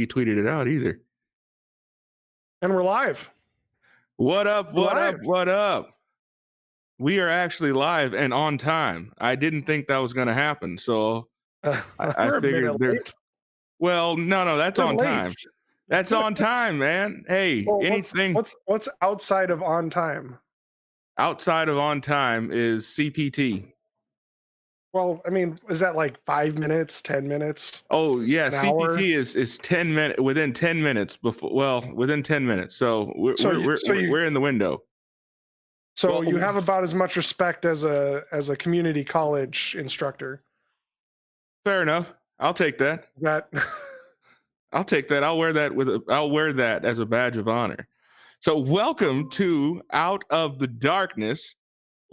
he tweeted it out either. And we're live. What up? What up? What up? We are actually live and on time. I didn't think that was going to happen, so I figured there. Well, no, that's on time. That's on time, man. Hey, well, anything. What's outside of on time? Outside of on time is CPT. Well, I mean, is that like 5 minutes, 10 minutes? Oh yeah, CPT is 10 minutes within 10 minutes before. Well, within 10 minutes. So we're in the window. So you have about as much respect as a community college instructor. Fair enough. I'll take that. I'll take that. I'll wear that as a badge of honor. So welcome to Out of the Darkness.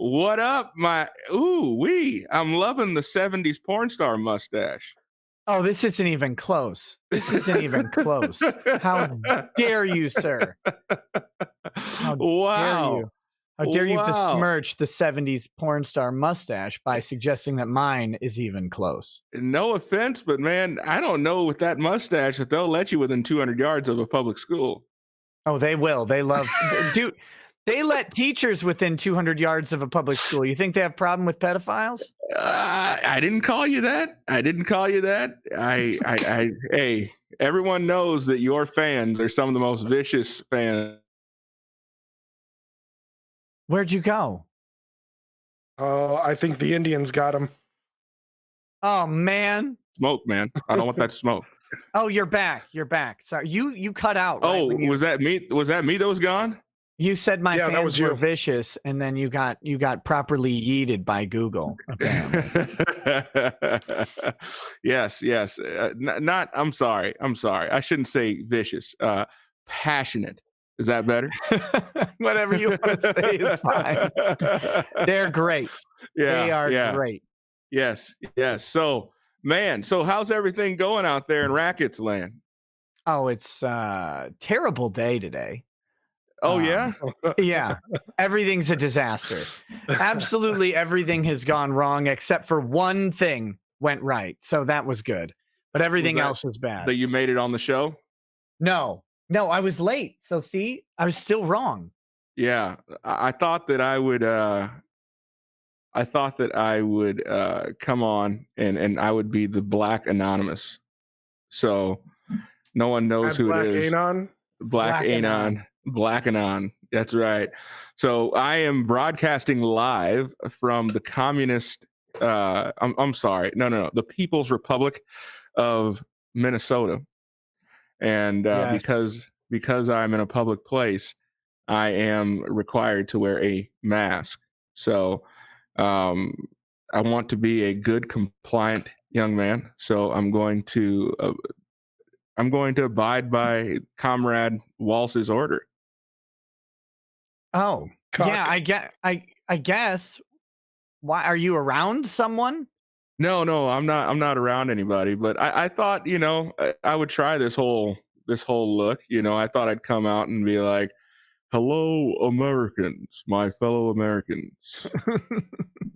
What up, I'm loving the 70s porn star mustache. Oh, this isn't even close. How dare you, sir? How dare you besmirch the 70s porn star mustache by suggesting that mine is even close? No offense, but man, I don't know with that mustache if they'll let you within 200 yards of a public school. Oh, they will. They love dude. They let teachers within 200 yards of a public school. You think they have a problem with pedophiles? I didn't call you that. Hey, everyone knows that your fans are some of the most vicious fans. Where'd you go? I think the Indians got him. Oh, man. Smoke, man. I don't want that smoke. Oh, you're back. Sorry, you cut out. Right? Oh, was that me? Was that me that was gone? You said my fans were vicious, and then you got properly yeeted by Google. Yes. I'm sorry. I shouldn't say vicious. Passionate. Is that better? Whatever you want to say is fine. They're great. Yeah, they are great. Yes. So, man, how's everything going out there in Rackets land? Oh, it's a terrible day today. Oh, yeah? Yeah. Everything's a disaster. Absolutely everything has gone wrong except for one thing went right. So that was good. But everything else was bad. That you made it on the show? No, I was late. So see, I was still wrong. Yeah. I thought that I would come on and I would be the Black Anonymous. So no one knows who it is. Black Anon. Black Anon. That's right. So I am broadcasting live from the communist. I'm sorry. No. The People's Republic of Minnesota, and because I'm in a public place, I am required to wear a mask. So I want to be a good, compliant young man. So I'm going to abide by Comrade Walsh's order. Oh, yeah, I guess. Why are you around someone? No, I'm not around anybody, but I thought, I would try this whole look, I thought I'd come out and be like, hello, Americans, my fellow Americans.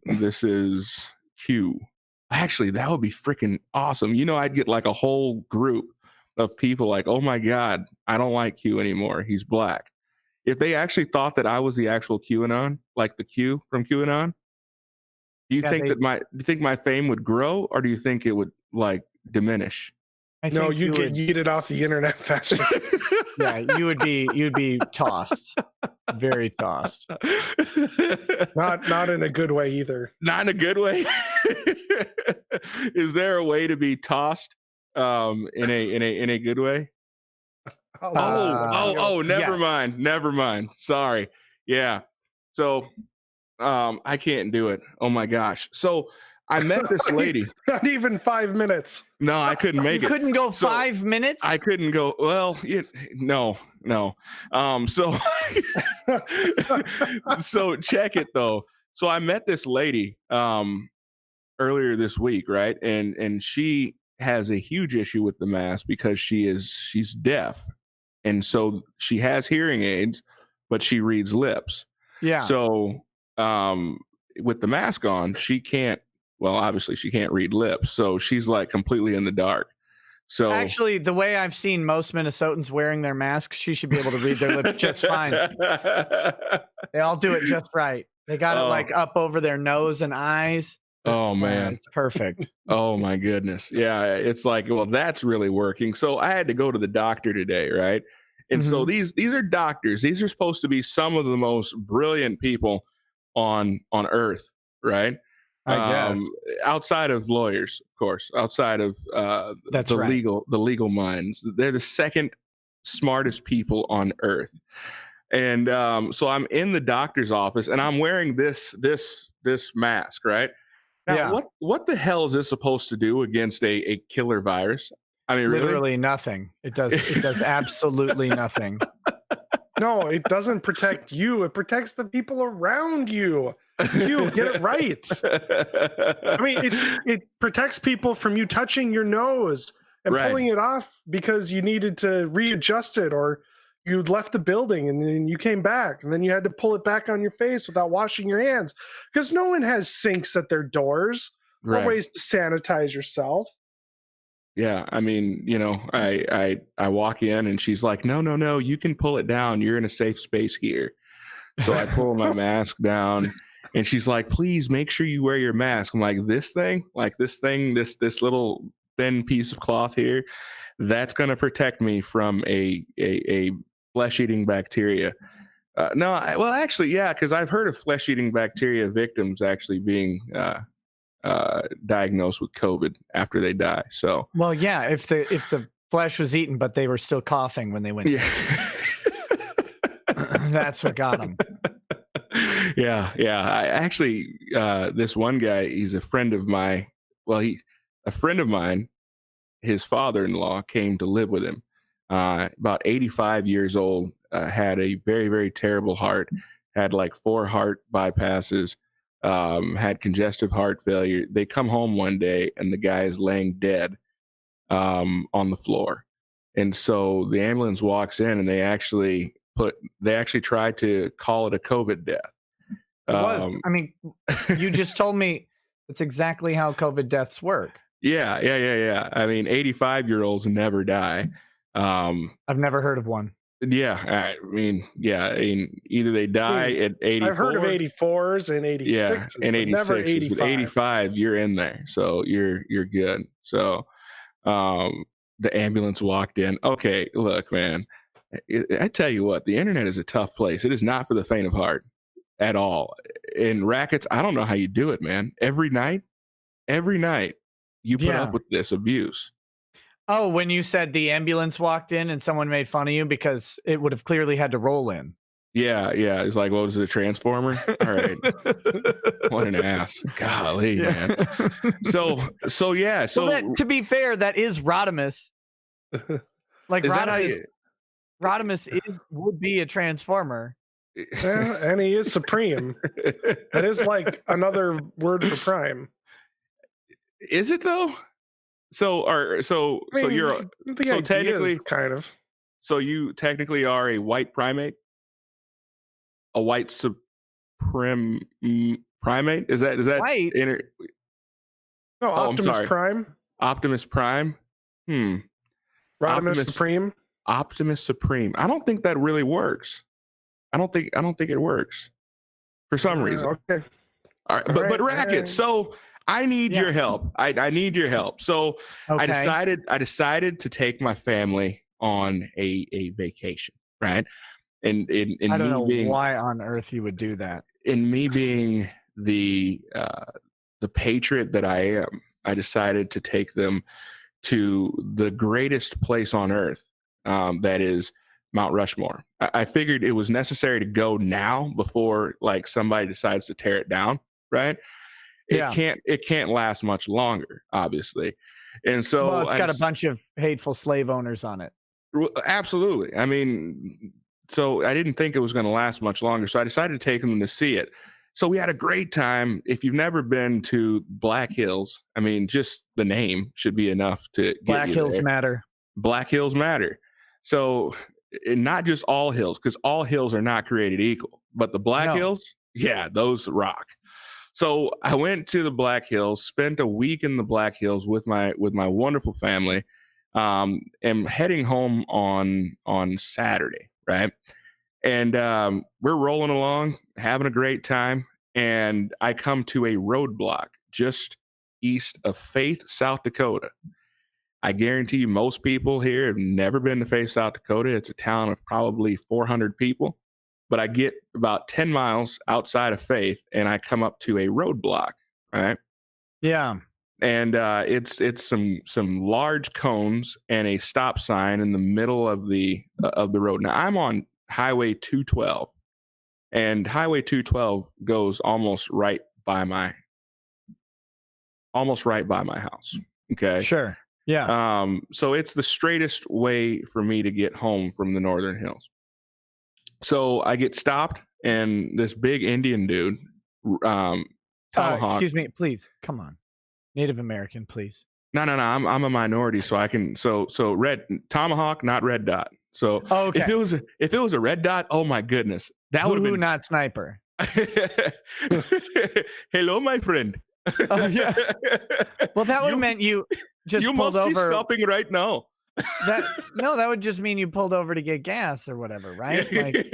This is Q. Actually, that would be freaking awesome. I'd get like a whole group of people like, oh my God, I don't like Q anymore. He's black. If they actually thought that I was the actual QAnon, like the Q from QAnon, do you think my fame would grow, or do you think it would like diminish? No, you'd get yeeted off the internet faster. Yeah, you'd be tossed, very tossed. Not in a good way either. Not in a good way. Is there a way to be tossed in a good way? Never mind. Sorry. Yeah. So I can't do it. Oh my gosh. So I met this lady. Not even 5 minutes. No, I couldn't make it. You couldn't go 5 minutes? I couldn't go. Well, no. So so check it though. So I met this lady earlier this week, right? And she has a huge issue with the mask because she's deaf. And so she has hearing aids, but she reads lips. Yeah. So with the mask on, obviously she can't read lips. So she's like completely in the dark. So actually, the way I've seen most Minnesotans wearing their masks, she should be able to read their lips just fine. They all do it just right. They got it like up over their nose and eyes. Oh man, it's perfect. Oh my goodness. Yeah, it's like, well, that's really working. So I had to go to the doctor today, right? And so these are doctors. These are supposed to be some of the most brilliant people on earth, right? I guess. Outside of lawyers, of course, outside of the legal minds. They're the second smartest people on earth. And so I'm in the doctor's office and I'm wearing this mask, right? Now, what the hell is this supposed to do against a killer virus? I mean, literally really? Nothing. It does absolutely nothing. No, it doesn't protect you. It protects the people around you. You get it right. I mean, it protects people from you touching your nose and pulling it off because you needed to readjust it, or you left the building and then you came back and then you had to pull it back on your face without washing your hands, because no one has sinks at their doors or ways to sanitize yourself. Yeah, I mean, you know, I walk in and she's like, no, you can pull it down. You're in a safe space here. So I pull my mask down and she's like, please make sure you wear your mask. I'm like, this little thin piece of cloth here, that's going to protect me from a flesh-eating bacteria. Actually, yeah, because I've heard of flesh-eating bacteria victims actually being diagnosed with COVID after they die. So, well, yeah, if the flesh was eaten, but they were still coughing when they went. Yeah. That's what got them. Yeah. I actually, this one guy, he's a friend of mine. Well, a friend of mine, his father-in-law came to live with him. About 85 years old, had a very, very terrible heart, had like 4 heart bypasses, had congestive heart failure. They come home one day and the guy is laying dead on the floor. And so the ambulance walks in and they actually tried to call it a COVID death. I mean, you just told me that's exactly how COVID deaths work. Yeah. I mean, 85-year-olds never die. I've never heard of one. Yeah, I mean, either they die at 84. I've heard of 84s and 86s. Yeah, and 86s, never 85. But 85, you're in there, so you're good. So, the ambulance walked in. Okay, look, man, I tell you what, the internet is a tough place. It is not for the faint of heart at all. In rackets, I don't know how you do it, man. Every night, you put up with this abuse. Oh, when you said the ambulance walked in and someone made fun of you because it would have clearly had to roll in. Yeah. It's like, what was it, a transformer? All right. What an ass. Golly, man. So yeah. So well, to be fair, that is Rodimus. Like Rodimus would be a transformer. Yeah, and he is supreme. That is like another word for prime. Is it though? So you're technically kind of. So you technically are a white primate, a white supreme primate. Is that white? No, Optimus Prime. Optimus Prime. Optimus Supreme. Optimus Supreme. I don't think that really works. I don't think it works for some reason. Okay. All right, but rackets. So I need your help. I need your help. So I decided to take my family on a vacation, right? And I don't know why on earth you would do that. In me being the patriot that I am, I decided to take them to the greatest place on earth, that is Mount Rushmore. I figured it was necessary to go now before like somebody decides to tear it down, right? It can't last much longer, obviously. And so it's got a bunch of hateful slave owners on it. Absolutely. I mean, so I didn't think it was going to last much longer. So I decided to take them to see it. So we had a great time. If you've never been to Black Hills, I mean, just the name should be enough to get Black Hills matter. Black Hills matter. So not just all hills, because all hills are not created equal, but the Black Hills, yeah, those rock. So I went to the Black Hills, spent a week in the Black Hills with my wonderful family. am heading home on Saturday, right? And we're rolling along, having a great time, and I come to a roadblock just east of Faith, South Dakota. I guarantee you most people here have never been to Faith, South Dakota. It's a town of probably 400 people. But I get about 10 miles outside of Faith, and I come up to a roadblock, right? Yeah. And it's some large cones and a stop sign in the middle of the road. Now, I'm on Highway 212, and Highway 212 goes almost right by my house. Okay. Sure. Yeah. So it's the straightest way for me to get home from the Northern Hills. So I get stopped, and this big Indian dude, tomahawk. Excuse me, please. Come on. Native American, please. No. I'm a minority, so I can. So red tomahawk, not red dot. So okay. if it was a red dot, oh my goodness, that would have been not sniper. Hello, my friend. Oh yeah. Well, that would have meant you just pulled must over. Be stopping right now. That would just mean you pulled over to get gas or whatever, right? Like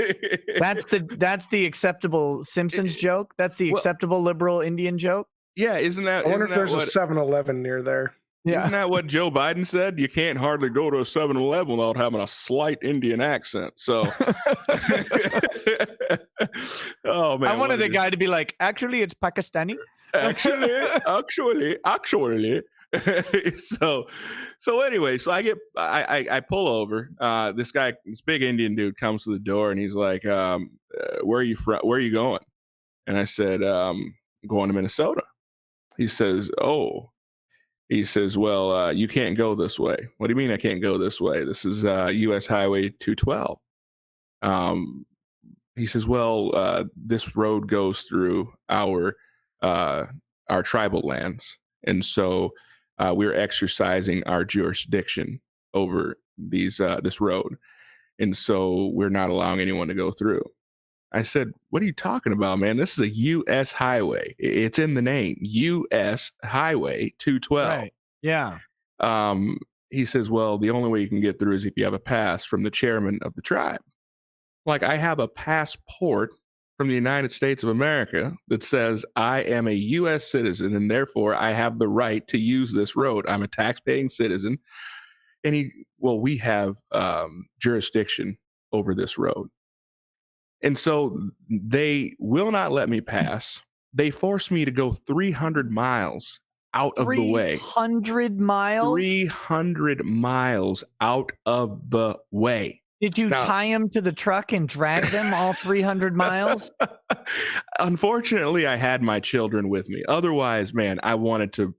that's the acceptable Simpsons joke. That's the acceptable liberal Indian joke. Yeah, isn't that? I wonder if there's a 7-Eleven near there. Yeah. Isn't that what Joe Biden said? You can't hardly go to a 7-Eleven without having a slight Indian accent. So, oh man, I wanted a guy to be like, actually, it's Pakistani. Actually. So anyway, so I pull over. This big Indian dude comes to the door, and he's like, "Where are you from? Where are you going?" And I said, "Going to Minnesota." He says, "Oh." He says, "Well, you can't go this way." What do you mean I can't go this way? This is U.S. Highway 212. He says, "Well, this road goes through our tribal lands, and so we're exercising our jurisdiction over this road, and so we're not allowing anyone to go through." I said, "What are you talking about, man? This is a U.S. highway. It's in the name, U.S. Highway 212. Right. Yeah. He says, "Well, the only way you can get through is if you have a pass from the chairman of the tribe." Like, I have a passport from the United States of America that says I am a U.S. citizen, and therefore I have the right to use this road. I'm a tax-paying citizen. And we have jurisdiction over this road. And so they will not let me pass. They force me to go 300 miles out of the way. 300 miles? 300 miles out of the way. Did you tie them to the truck and drag them all 300 miles? Unfortunately, I had my children with me. Otherwise, man, I wanted to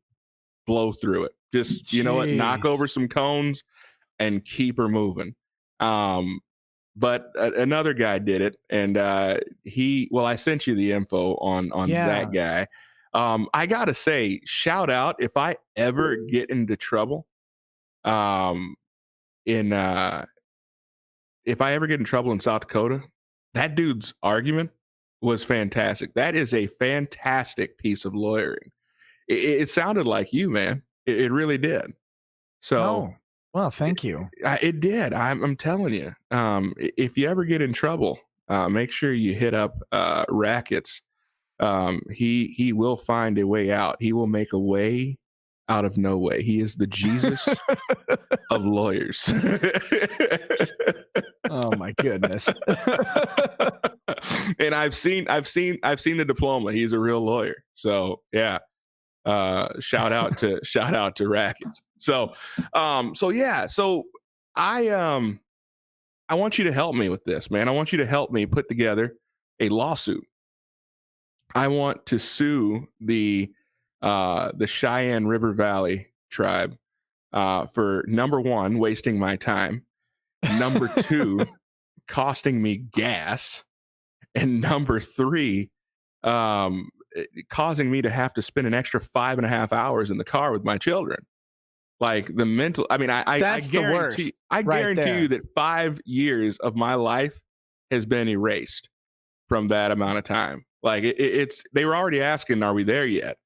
blow through it. Just, you know what, knock over some cones and keep her moving. But another guy did it, and I sent you the info on that guy. I gotta say, shout out if I ever get into trouble, if I ever get in trouble in South Dakota, that dude's argument was fantastic. That is a fantastic piece of lawyering. It sounded like you, man. It really did. So. Well, thank you. It did. I'm telling you. If you ever get in trouble, make sure you hit up Rackets. He will find a way out. He will make a way out of no way. He is the Jesus of lawyers. Oh my goodness. And I've seen the diploma. He's a real lawyer. So yeah. Shout out to Rackets. So I want you to help me with this, man. I want you to help me put together a lawsuit. I want to sue the Cheyenne River Valley tribe for, number one, wasting my time, number two, costing me gas, and number three, causing me to have to spend an extra 5.5 hours in the car with my children. Like the mental, I mean, I guarantee you that 5 years of my life has been erased from that amount of time. Like it's, they were already asking, are we there yet?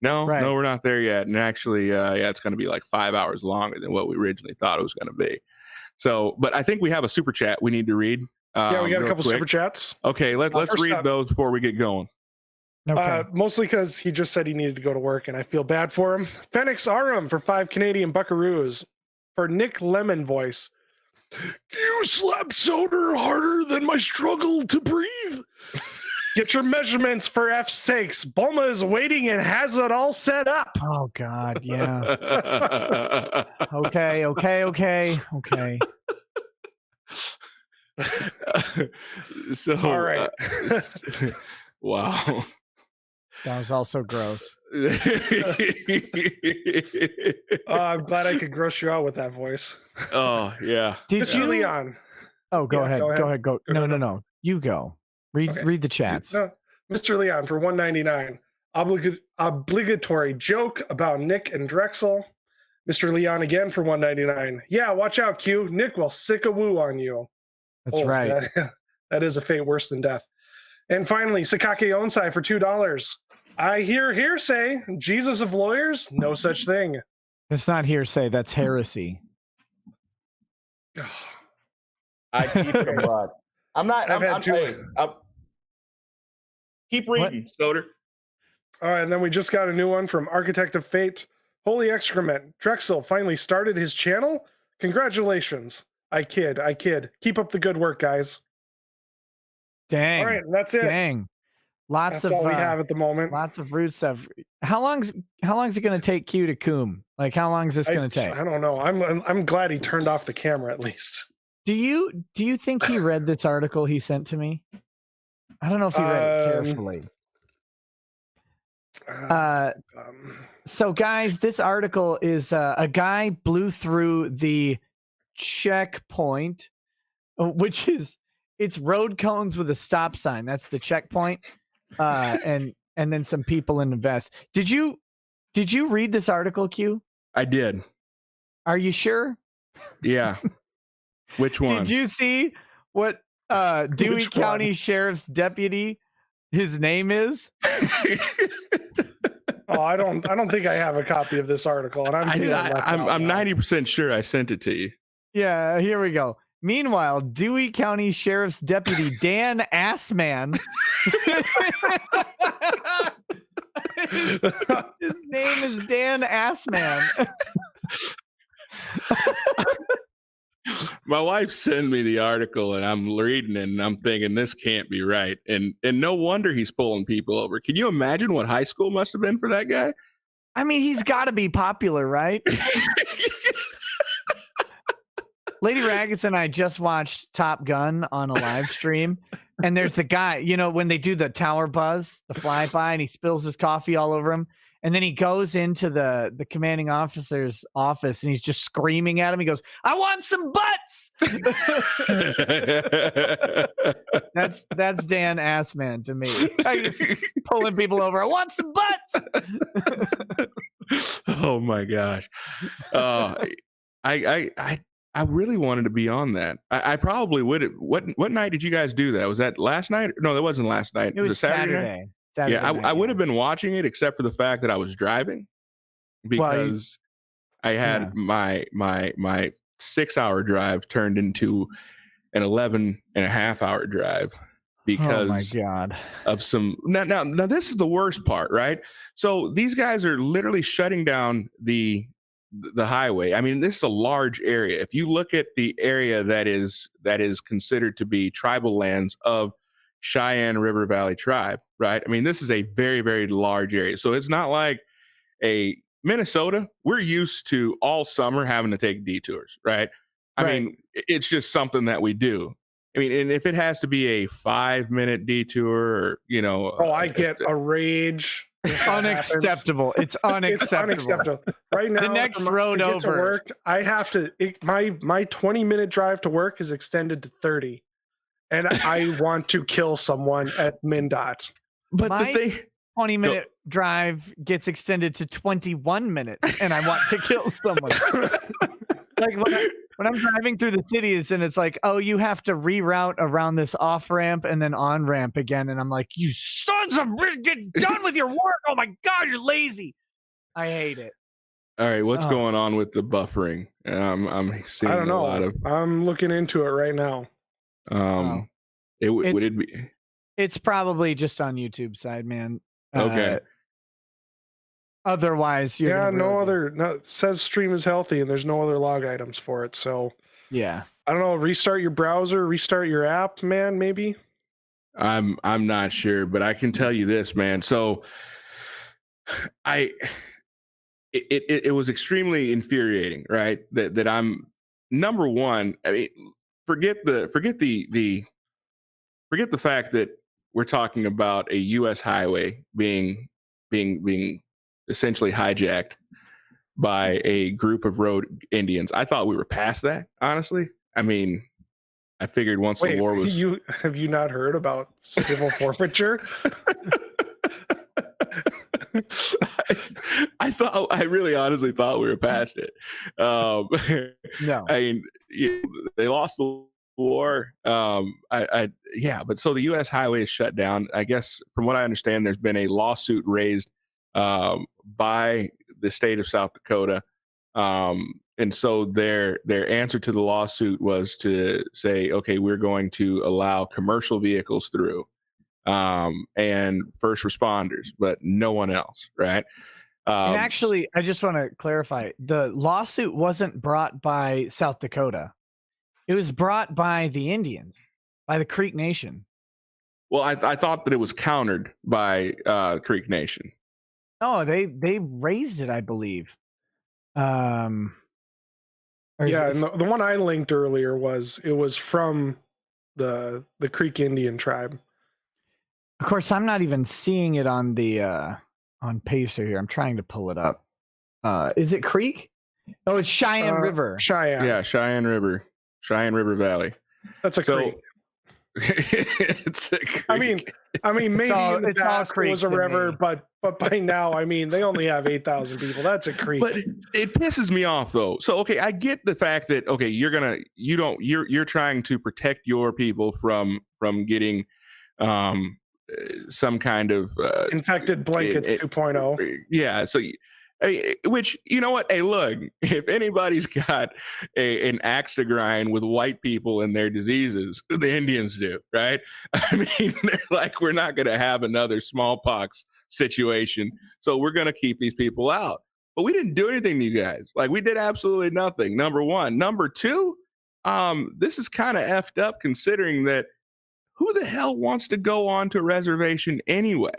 No, we're not there yet. And actually, it's going to be like 5 hours longer than what we originally thought it was going to be. So, but I think we have a super chat we need to read. We got a couple super chats. Okay, let's read those before we get going. Okay. Mostly because he just said he needed to go to work, and I feel bad for him. Phoenix Arum for 5 Canadian buckaroos. For Nick Lemon voice. You slap soda harder than my struggle to breathe. Get your measurements for F's sakes. Bulma is waiting and has it all set up. Oh, God, yeah. Okay. So, all right. Wow. That was also gross. I'm glad I could gross you out with that voice. Oh, yeah. Mr. Leon. Oh, go ahead. No. You go. Read the chats. No. Mr. Leon for $1.99. Obligatory joke about Nick and Drexel. Mr. Leon again for $1.99. Yeah, watch out, Q. Nick will sick a woo on you. That's right. That is a fate worse than death. And finally, Sakake Onsai for $2. I hear hearsay. Jesus of lawyers? No such thing. That's not hearsay. That's heresy. I keep it a buck. Keep reading, Soder. All right, and then we just got a new one from Architect of Fate. Holy excrement. Drexel finally started his channel? Congratulations. I kid. Keep up the good work, guys. Dang. All right, that's it. Dang. That's all we have at the moment. Lots of rude stuff. How long's it going to take Q to coom? Like, how long is this going to take? I don't know. I'm glad he turned off the camera at least. Do you think he read this article he sent to me? I don't know if he read it carefully. So guys, this article is a guy blew through the checkpoint, which is it's road cones with a stop sign. That's the checkpoint. And then some people in the vest. Did you read this article, Q? I did. Are you sure? Yeah. Which one? Did you see what Dewey County Sheriff's deputy his name is? Oh, I don't think I have a copy of this article, and I'm 90% sure I sent it to you. Yeah, here we go. Meanwhile, Dewey County Sheriff's Deputy Dan Assman. His name is Dan Assman. My wife sent me the article, and I'm reading it, and I'm thinking this can't be right. And no wonder he's pulling people over. Can you imagine what high school must have been for that guy? I mean, he's got to be popular, right? Lady Raggets and I just watched Top Gun on a live stream, and there's the guy, when they do the tower buzz, the flyby, and he spills his coffee all over him, and then he goes into the commanding officer's office, and he's just screaming at him. He goes, "I want some butts!" That's Dan Assman to me. Just pulling people over. I want some butts. Oh my gosh. I really wanted to be on that. I probably would. What night did you guys do that? Was that last night? No, that wasn't last night. It was Saturday night? I would have been watching it, except for the fact that I was driving, because I had my 6-hour drive turned into an 11.5-hour drive because of some. Now this is the worst part, right? So these guys are literally shutting down the highway. I mean, this is a large area. If you look at the area that is considered to be tribal lands of Cheyenne River Valley Tribe, right? I mean, this is a very, very large area. So it's not like Minnesota. We're used to all summer having to take detours, right? I mean, it's just something that we do. I mean, and if it has to be a 5-minute detour, or, I get a rage. It's unacceptable. It's unacceptable. It's unacceptable. Right now, the next road over. To work, I have to. My 20-minute drive to work is extended to 30, and I want to kill someone at MnDOT. But my 20-minute drive gets extended to 21 minutes, and I want to kill someone. Like when I'm driving through the cities and it's like, oh, you have to reroute around this off ramp and then on ramp again, and I'm like, you sons of bitch, get done with your work! Oh my god, you're lazy. I hate it. All right, what's going on with the buffering? I'm seeing a lot of. I'm looking into it right now. Would it be? It's probably just on YouTube side, man. Okay. Otherwise, you're it says stream is healthy and there's no other log items for it. So yeah, I don't know. Restart your browser, restart your app, man. Maybe. I'm not sure, but I can tell you this, man. So it was extremely infuriating, right? That I'm number one. I mean, forget the fact that we're talking about a U.S. highway being essentially hijacked by a group of road Indians. I thought we were past that, honestly. I mean, I figured once the war was. Have you not heard about civil forfeiture? I really honestly thought we were past it. No, I mean, they lost the war. But so the U.S. highway is shut down. I guess from what I understand, there's been a lawsuit raised by the state of South Dakota, and so their answer to the lawsuit was to say, okay, we're going to allow commercial vehicles through, and first responders, but no one else, right? And actually, I just want to clarify: the lawsuit wasn't brought by South Dakota; it was brought by the Indians, by the Creek Nation. Well, I thought that it was countered by Creek Nation. Oh, they raised it, I believe. And the one I linked earlier was from the Creek Indian tribe. Of course, I'm not even seeing it on the on Pacer here. I'm trying to pull it up. Is it Creek? Oh, it's Cheyenne River. Cheyenne. Yeah, Cheyenne River Valley. That's a creek. It's a creek. I mean, maybe in the past it was a river, but by now, I mean, they only have 8,000 people. That's a creek. But it pisses me off, though. So, okay, I get the fact that you're trying to protect your people from getting some kind of infected blankets 2.0. Yeah, so. Which, you know what? Hey, look, if anybody's got an axe to grind with white people and their diseases, the Indians do, right? I mean, they're like, we're not going to have another smallpox situation, so we're going to keep these people out. But we didn't do anything to you guys. Like, we did absolutely nothing, number one. Number two, this is kind of effed up considering that who the hell wants to go on to a reservation anyway?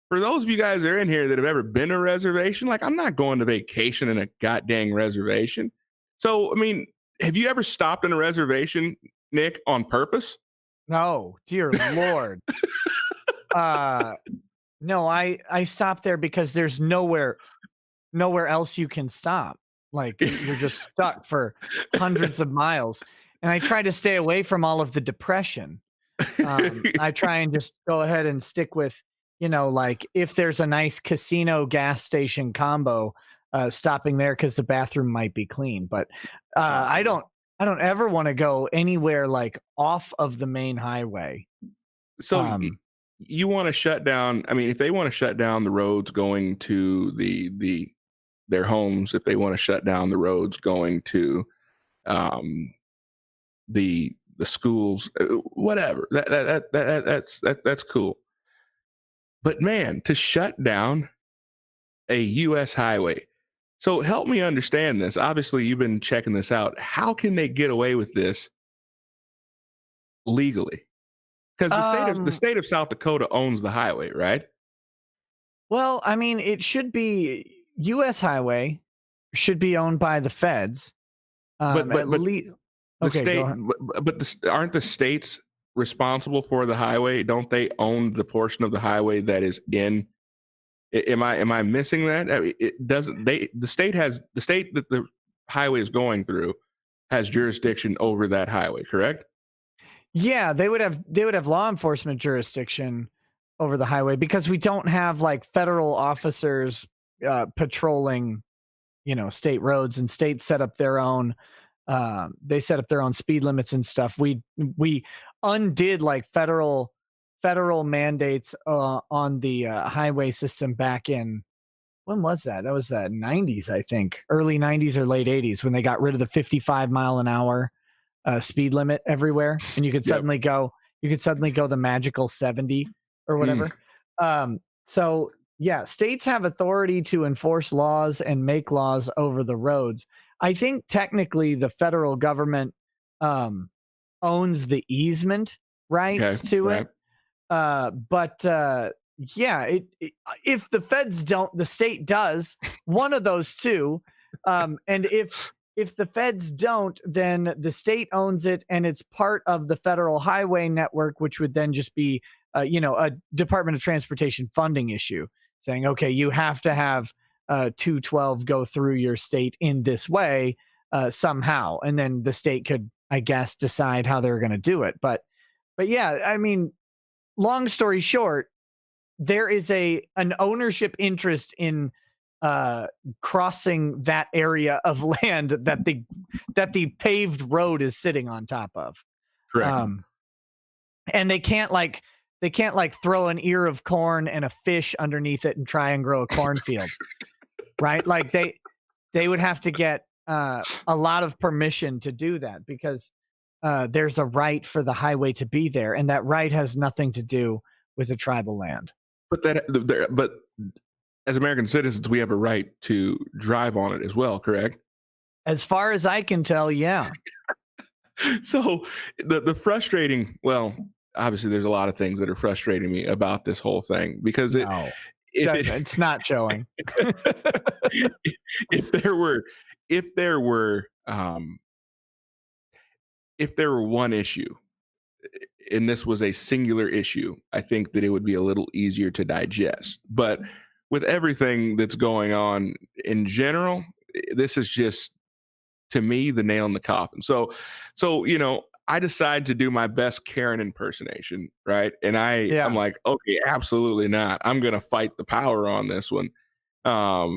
For those of you guys that are in here that have ever been to a reservation, like, I'm not going to vacation in a goddamn reservation. So, I mean, have you ever stopped in a reservation, Nick, on purpose? No, dear Lord. No, I stopped there because there's nowhere else you can stop. Like, you're just stuck for hundreds of miles. And I try to stay away from all of the depression. I try and just go ahead and stick with, like, if there's a nice casino gas station combo, stopping there because the bathroom might be clean. But I don't ever want to go anywhere like off of the main highway. So you want to shut down? I mean, if they want to shut down the roads going to their homes, if they want to shut down the roads going to the schools, whatever, that's cool. But man, to shut down a U.S. highway. So help me understand this. Obviously, you've been checking this out. How can they get away with this legally? Because the state of South Dakota owns the highway, right? Well, I mean, it should be U.S. highway, should be owned by the feds. Aren't the states responsible for the highway? Don't they own the portion of the highway that is in? Am I missing that? I mean, the state that the highway is going through has jurisdiction over that highway, correct? Yeah, they would have law enforcement jurisdiction over the highway because we don't have like federal officers patrolling state roads, and states set up their own. They set up their own speed limits and stuff. We undid like federal mandates on the highway system back in, when was that? That was the 90s, I think, early 90s or late 80s, when they got rid of the 55 mile an hour speed limit everywhere, and you could suddenly go the magical 70 or whatever. So yeah, states have authority to enforce laws and make laws over the roads. I think technically the federal government owns the easement rights to it. But if the feds don't, the state does, one of those two. And if the feds don't, then the state owns it, and it's part of the federal highway network, which would then just be, a Department of Transportation funding issue, saying, okay, you have to have 212 go through your state in this way somehow, and then the state could, I guess, decide how they're going to do it. But yeah, I mean, long story short, there is an ownership interest in crossing that area of land that the paved road is sitting on top of. Correct. And they can't throw an ear of corn and a fish underneath it and try and grow a cornfield. Right? Like they would have to get a lot of permission to do that, because there's a right for the highway to be there, and that right has nothing to do with the tribal land. But as American citizens, we have a right to drive on it as well, correct? As far as I can tell, yeah. So the frustrating, well, obviously there's a lot of things that are frustrating me about this whole thing, because it's not showing. If there were one issue, and this was a singular issue, I think that it would be a little easier to digest. But with everything that's going on in general, this is just, to me, the nail in the coffin. So I decide to do my best Karen impersonation, right? And I'm like, okay, absolutely not. I'm going to fight the power on this one. I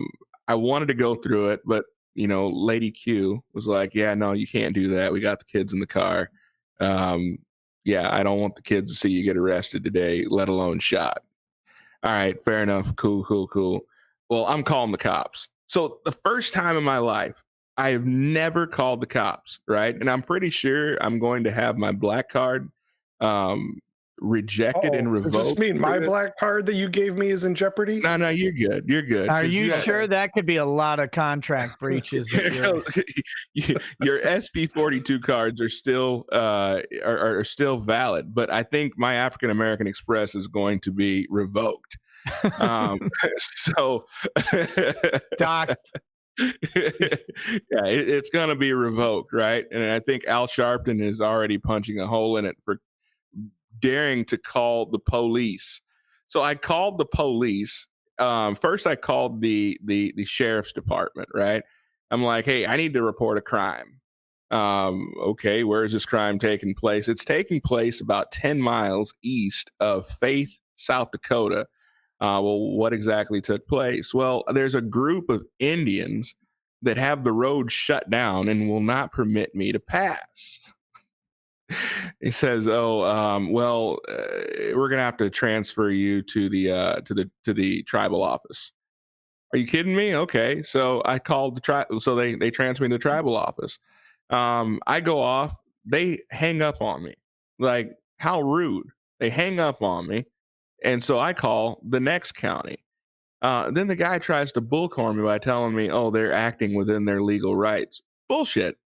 wanted to go through it, but Lady Q was like, yeah, no, you can't do that. We got the kids in the car. I don't want the kids to see you get arrested today, let alone shot. All right, fair enough. Cool. Well, I'm calling the cops. So the first time in my life, I have never called the cops, right? And I'm pretty sure I'm going to have my black card rejected and revoked. Does this mean my black card that you gave me is in jeopardy? No, you're good. You're good. Are you sure? That could be a lot of contract breaches. Your SB42 cards are still still valid, but I think my African American Express is going to be revoked. So, Doc. It's going to be revoked, right? And I think Al Sharpton is already punching a hole in it for daring to call the police. So I called the police. First, I called the sheriff's department, right? I'm like, hey, I need to report a crime. Okay, where is this crime taking place? It's taking place about 10 miles east of Faith, South Dakota. Well, what exactly took place? Well, there's a group of Indians that have the road shut down and will not permit me to pass. He says, we're going to have to transfer you to the tribal office. Are you kidding me? Okay. So I called so they transfer me to the tribal office. I go off, they hang up on me. Like, how rude. They hang up on me. And so I call the next county. Then the guy tries to bullcorn me by telling me, oh, they're acting within their legal rights. Bullshit.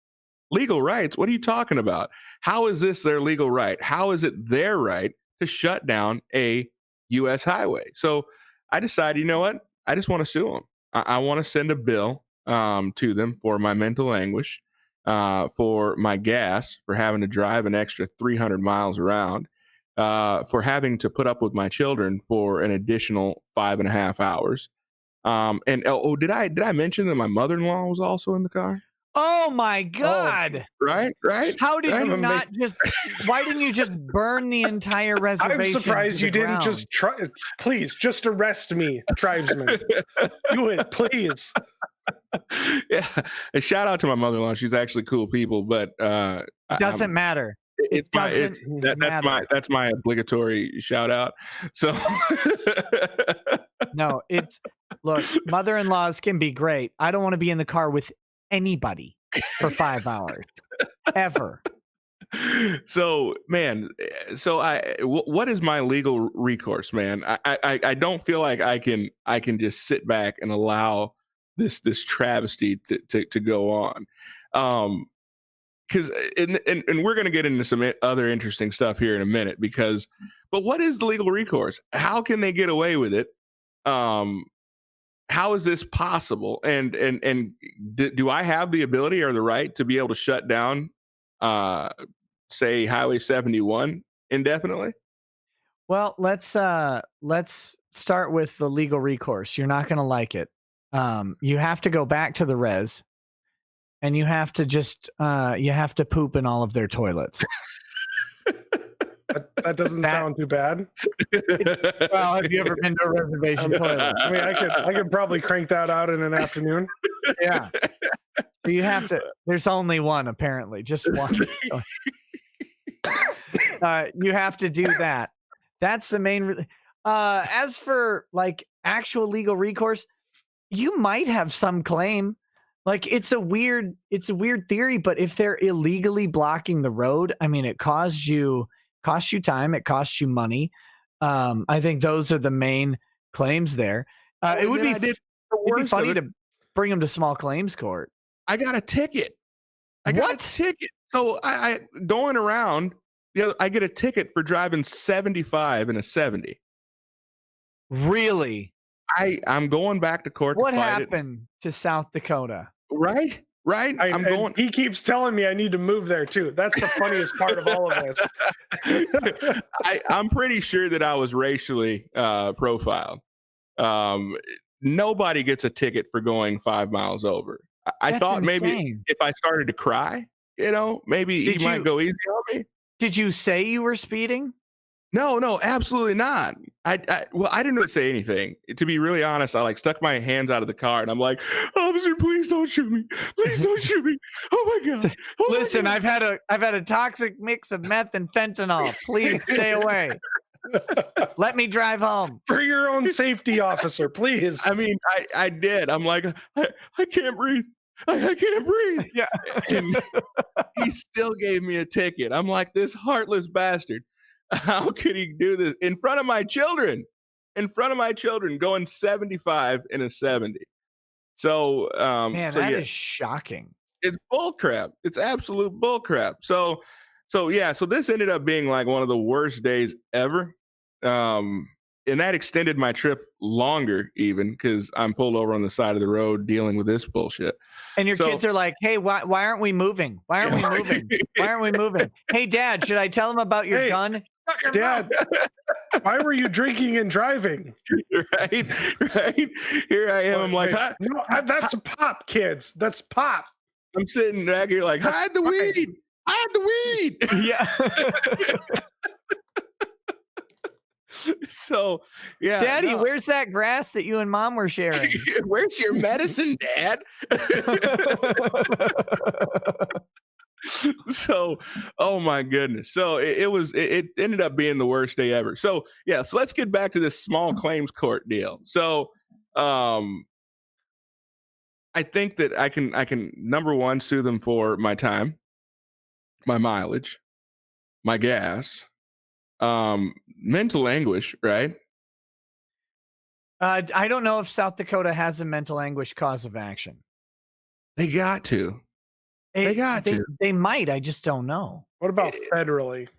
Legal rights? What are you talking about? How is this their legal right? How is it their right to shut down a U.S. highway? So I decided, you know what? I just want to sue them. I want to send a bill to them for my mental anguish, for my gas, for having to drive an extra 300 miles around, for having to put up with my children for an additional 5.5 hours. Did I mention that my mother-in-law was also in the car? Oh my God! Oh, right. How did you not why didn't you just burn the entire reservation? I'm surprised you didn't just try. Please, just arrest me, tribesman. Do it, please. Yeah, a shout out to my mother-in-law. She's actually cool people, but it doesn't matter. That's my obligatory shout out. So no, look, mother-in-laws can be great. I don't want to be in the car with anybody for 5 hours ever. So, man, what is my legal recourse, man? I don't feel like I can just sit back and allow this travesty to go on. Because and we're going to get into some other interesting stuff here in a minute, but what is the legal recourse? How can they get away with it? How is this possible? And do I have the ability or the right to be able to shut down say Highway 71 indefinitely? Well, let's start with the legal recourse. You're not going to like it. You have to go back to the res, and you have to poop in all of their toilets. That doesn't sound too bad. Well, have you ever been to a reservation toilet? I mean, I could probably crank that out in an afternoon. Yeah. So you have to. There's only one, apparently, just one. You have to do that. That's the main. As for like actual legal recourse, you might have some claim. Like it's a weird theory, but if they're illegally blocking the road, I mean, it costs you time, it costs you money. I think those are the main claims there. It would be funny to bring them to small claims court. I got a ticket. So I going around. I get a ticket for driving 75 in a 70. Really? I'm going back to court. What happened to South Dakota? Right. I'm going. He keeps telling me I need to move there too. That's the funniest part of all of this. I'm pretty sure that I was racially profiled. Nobody gets a ticket for going 5 miles over. I thought maybe if I started to cry, maybe he might go easy on me. Did you say you were speeding? No, absolutely not. I didn't say anything. To be really honest, I stuck my hands out of the car and I'm like, officer, please don't shoot me. Please don't shoot me. Oh my God. Listen, I've had a toxic mix of meth and fentanyl. Please stay away. Let me drive home. For your own safety, officer, please. I mean, I did. I'm like, I can't breathe. I can't breathe. Yeah. And he still gave me a ticket. I'm like, this heartless bastard. How could he do this in front of my children? Going 75 in a 70. So, man, that is shocking. It's bull crap. It's absolute bull crap. So this ended up being like one of the worst days ever. And that extended my trip longer even because I'm pulled over on the side of the road dealing with this bullshit. And your kids are like, hey, why aren't we moving? Why aren't we moving? Hey, Dad, should I tell them about your gun? Dad, why were you drinking and driving? Right. Here I am. I'm like, no, that's a pop, kids. That's pop. I'm sitting back here like, hide the weed. Hide the weed. Yeah. So, yeah. Daddy, where's that grass that you and Mom were sharing? Where's your medicine, Dad? So, oh my goodness. So it ended up being the worst day ever. So let's get back to this small claims court deal. So, I think that I can number one, sue them for my time, my mileage, my gas, mental anguish, right? I don't know if South Dakota has a mental anguish cause of action. They got to. They might. I just don't know. What about federally?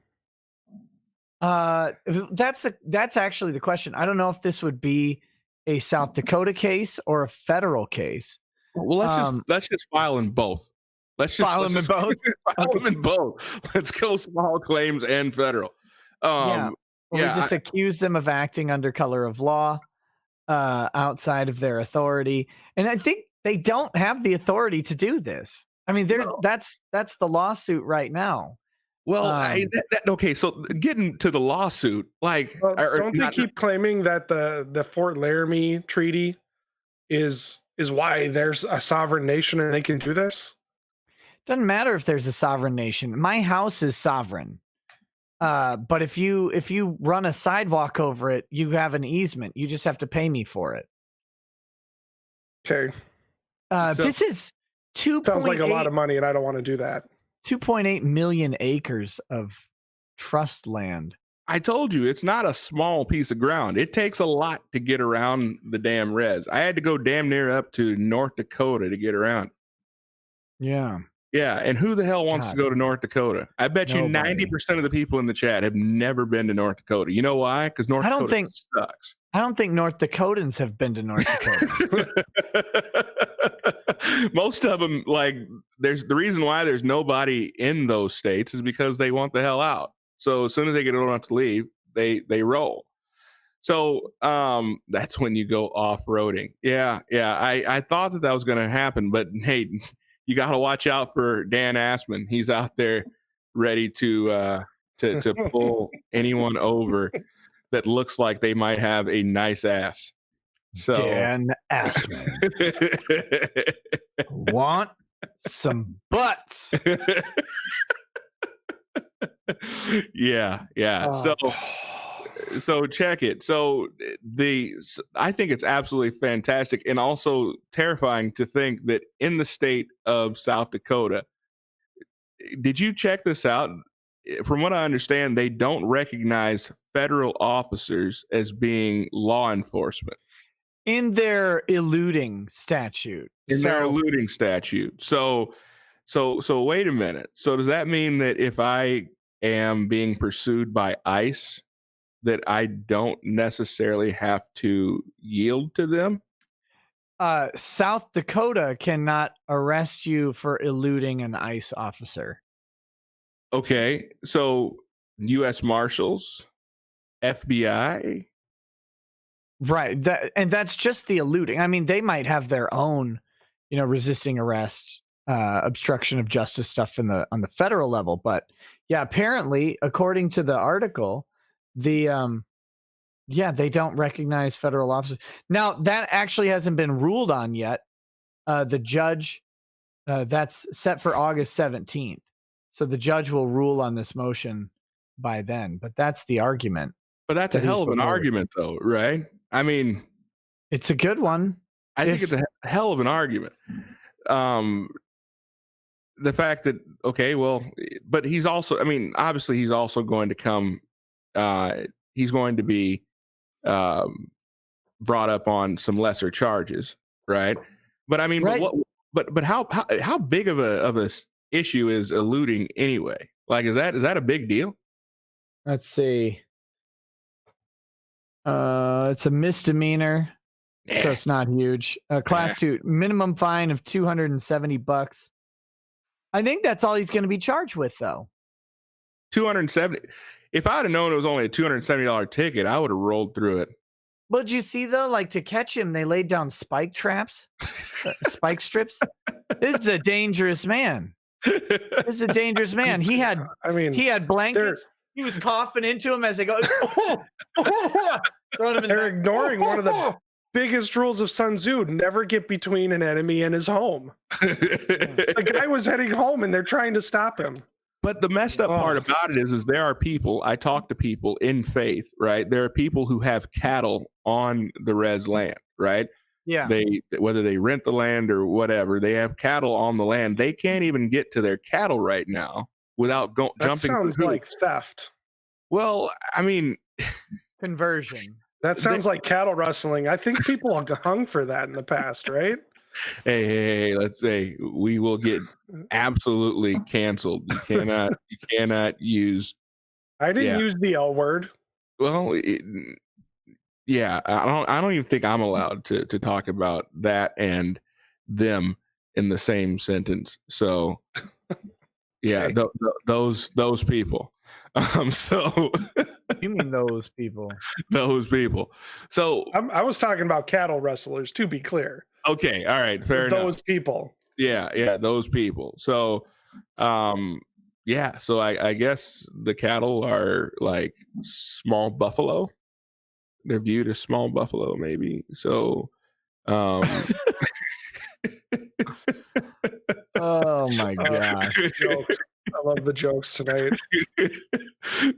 That's actually the question. I don't know if this would be a South Dakota case or a federal case. Well, let's just file in both. File them in both. Let's go small claims and federal. We just accuse them of acting under color of law, outside of their authority, and I think they don't have the authority to do this. I mean, that's the lawsuit right now. Well, okay. So getting to the lawsuit, don't they keep claiming that the Fort Laramie Treaty is why there's a sovereign nation and they can do this? Doesn't matter if there's a sovereign nation. My house is sovereign. But if you run a sidewalk over it, you have an easement. You just have to pay me for it. Okay. This is 2. Sounds like a lot of money, and I don't want to do that. 2.8 million acres of trust land. I told you, it's not a small piece of ground. It takes a lot to get around the damn res. I had to go damn near up to North Dakota to get around. Yeah. Yeah, and who the hell wants to go to North Dakota? I bet you 90% of the people in the chat have never been to North Dakota. You know why? Because North Dakota sucks. I don't think North Dakotans have been to North Dakota. Most of them, like, there's the reason why there's nobody in those states is because they want the hell out. So as soon as they get old enough to leave, they roll. So that's when you go off-roading. Yeah. I thought that was going to happen, but hey, you got to watch out for Dan Assman. He's out there ready to pull anyone over that looks like they might have a nice ass. So Dan Assman. Want some butts. Yeah. So check it. So I think it's absolutely fantastic and also terrifying to think that in the state of South Dakota, did you check this out? From what I understand, they don't recognize federal officers as being law enforcement. In their eluding statute. Their eluding statute. So wait a minute. So does that mean that if I am being pursued by ICE, that I don't necessarily have to yield to them? South Dakota cannot arrest you for eluding an ICE officer. Okay, so U.S. Marshals, FBI, right? That's just the eluding. I mean, they might have their own, resisting arrest, obstruction of justice stuff on the federal level, but yeah, apparently, according to the article, they don't recognize federal officers. Now, that actually hasn't been ruled on yet. The judge, that's set for August 17th. So the judge will rule on this motion by then. But that's the argument. But that's a hell of an argument, though, right? I mean, it's a good one. I think it's a hell of an argument. The fact that, okay, well, but he's also, I mean, obviously he's also going to come, he's going to be brought up on some lesser charges, right? But I mean, right. but how big of a issue is eluding anyway? Like, is that a big deal? Let's see. It's a misdemeanor, so it's not huge. Class 2, minimum fine of $270. I think that's all he's going to be charged with, though. 270. If I'd have known it was only a $270 ticket, I would have rolled through it. Well, did you see, though, like, to catch him, they laid down spike traps, spike strips. This is a dangerous man. This is a dangerous man. He had blankets. He was coughing into him as they go. They're ignoring one of the biggest rules of Sun Tzu: never get between an enemy and his home. The guy was heading home, and they're trying to stop him. But the messed up part about it is there are people, I talk to people in faith, right? There are people who have cattle on the res land, right? Yeah. Whether they rent the land or whatever, they have cattle on the land. They can't even get to their cattle right now without jumping. That sounds like theft. Well, I mean, conversion. That sounds like cattle rustling. I think people have hung for that in the past, right? Hey, let's say we will get absolutely canceled. You cannot use. I didn't use the L word. Well, I don't even think I'm allowed to talk about that and them in the same sentence. So, yeah, okay. those people. So you mean those people? Those people. So I was talking about cattle rustlers, to be clear. Okay, all right, fair enough. Those people. Yeah, those people. So, so I guess the cattle are like small buffalo. They're viewed as small buffalo, maybe. So, Oh my gosh. Jokes. I love the jokes tonight.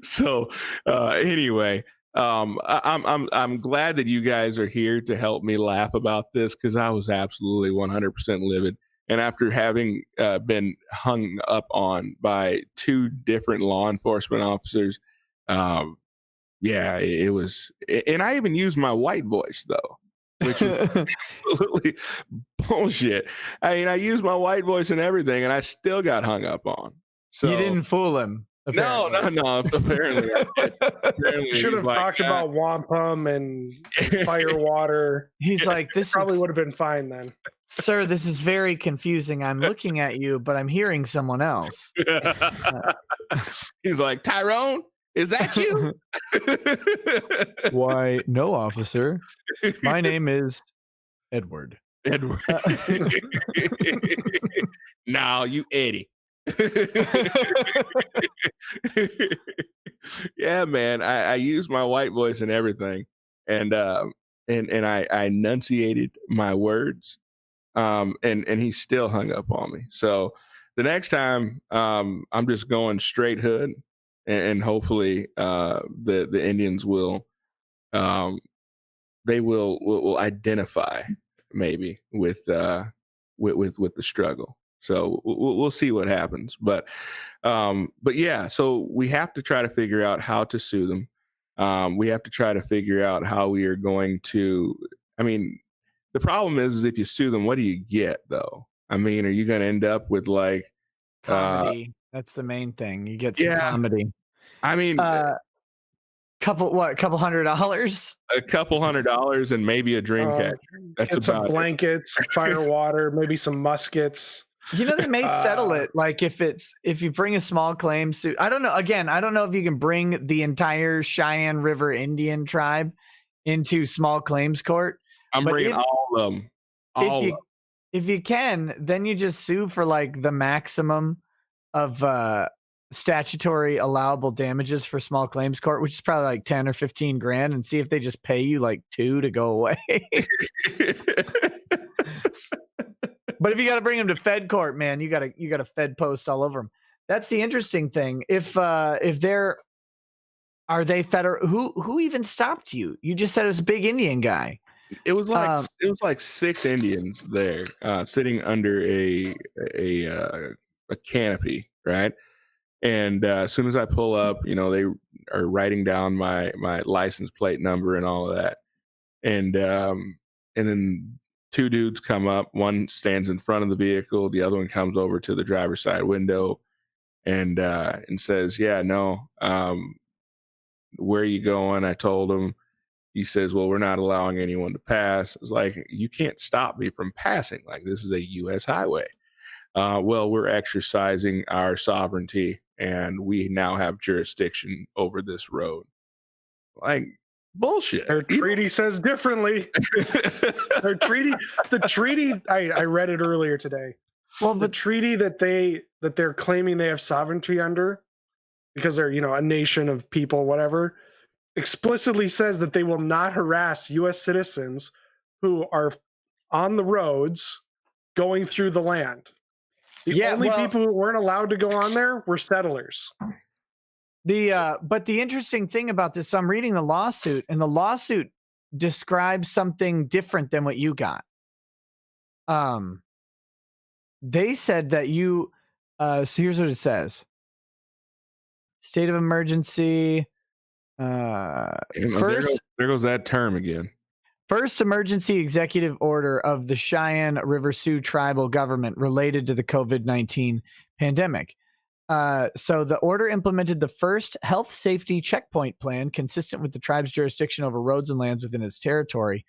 So anyway, I'm glad that you guys are here to help me laugh about this, because I was absolutely 100% livid. And after having been hung up on by 2 different law enforcement officers, yeah, it was. And I even used my white voice, though, which was absolutely bullshit. I mean, I used my white voice and everything, and I still got hung up on. So you didn't fool him. Apparently. No. Apparently, you should have talked about wampum and fire water. He's like, this probably would have been fine then. Sir, this is very confusing. I'm looking at you, but I'm hearing someone else. He's like, Tyrone, is that you? Why, no, officer. My name is Edward. No, you Eddie. Yeah, man. I used my white voice and everything, and I enunciated my words, and he still hung up on me. So the next time, I'm just going straight hood, and hopefully the Indians will they will identify maybe with the struggle. So we'll see what happens, but yeah. So we have to try to figure out how to sue them. We have to try to figure out how we are going to. I mean, the problem is if you sue them, what do you get though? I mean, are you going to end up with like comedy? That's the main thing. You get some comedy. I mean, couple $100? A couple $100 and maybe a dream catcher. That's about some blankets, fire water, maybe some muskets. You know, they may settle it. Like if you bring a small claim suit, I don't know. Again, I don't know if you can bring the entire Cheyenne River Indian tribe into small claims court. I'm bringing all of them. If you can, then you just sue for like the maximum of statutory allowable damages for small claims court, which is probably like 10 or 15 grand, and see if they just pay you like 2 to go away. But if you got to bring them to Fed court, man, you got to Fed post all over them. That's the interesting thing. If they're, are they federal? Who even stopped you? You just said it was a big Indian guy. It was like 6 Indians there, sitting under a canopy, right? And as soon as I pull up, you know, they are writing down my license plate number and all of that, and then 2 dudes come up. One stands in front of the vehicle. The other one comes over to the driver's side window and says, "Yeah, no, where are you going?" I told him. He says, "Well, we're not allowing anyone to pass." It's like, you can't stop me from passing. Like, this is a U.S. highway. Well, we're exercising our sovereignty, and we now have jurisdiction over this road. Like, bullshit. Our treaty says differently. Our treaty, I read it earlier today. Well, the treaty that they're claiming they have sovereignty under, because they're, you know, a nation of people, whatever, explicitly says that they will not harass U.S. citizens who are on the roads going through the land. The only people who weren't allowed to go on there were settlers. But the interesting thing about this, I'm reading the lawsuit, and the lawsuit describes something different than what you got. They said that you, so here's what it says. State of emergency. First, there goes that term again. First emergency executive order of the Cheyenne River Sioux tribal government related to the COVID-19 pandemic. So the order implemented the first health safety checkpoint plan consistent with the tribe's jurisdiction over roads and lands within its territory.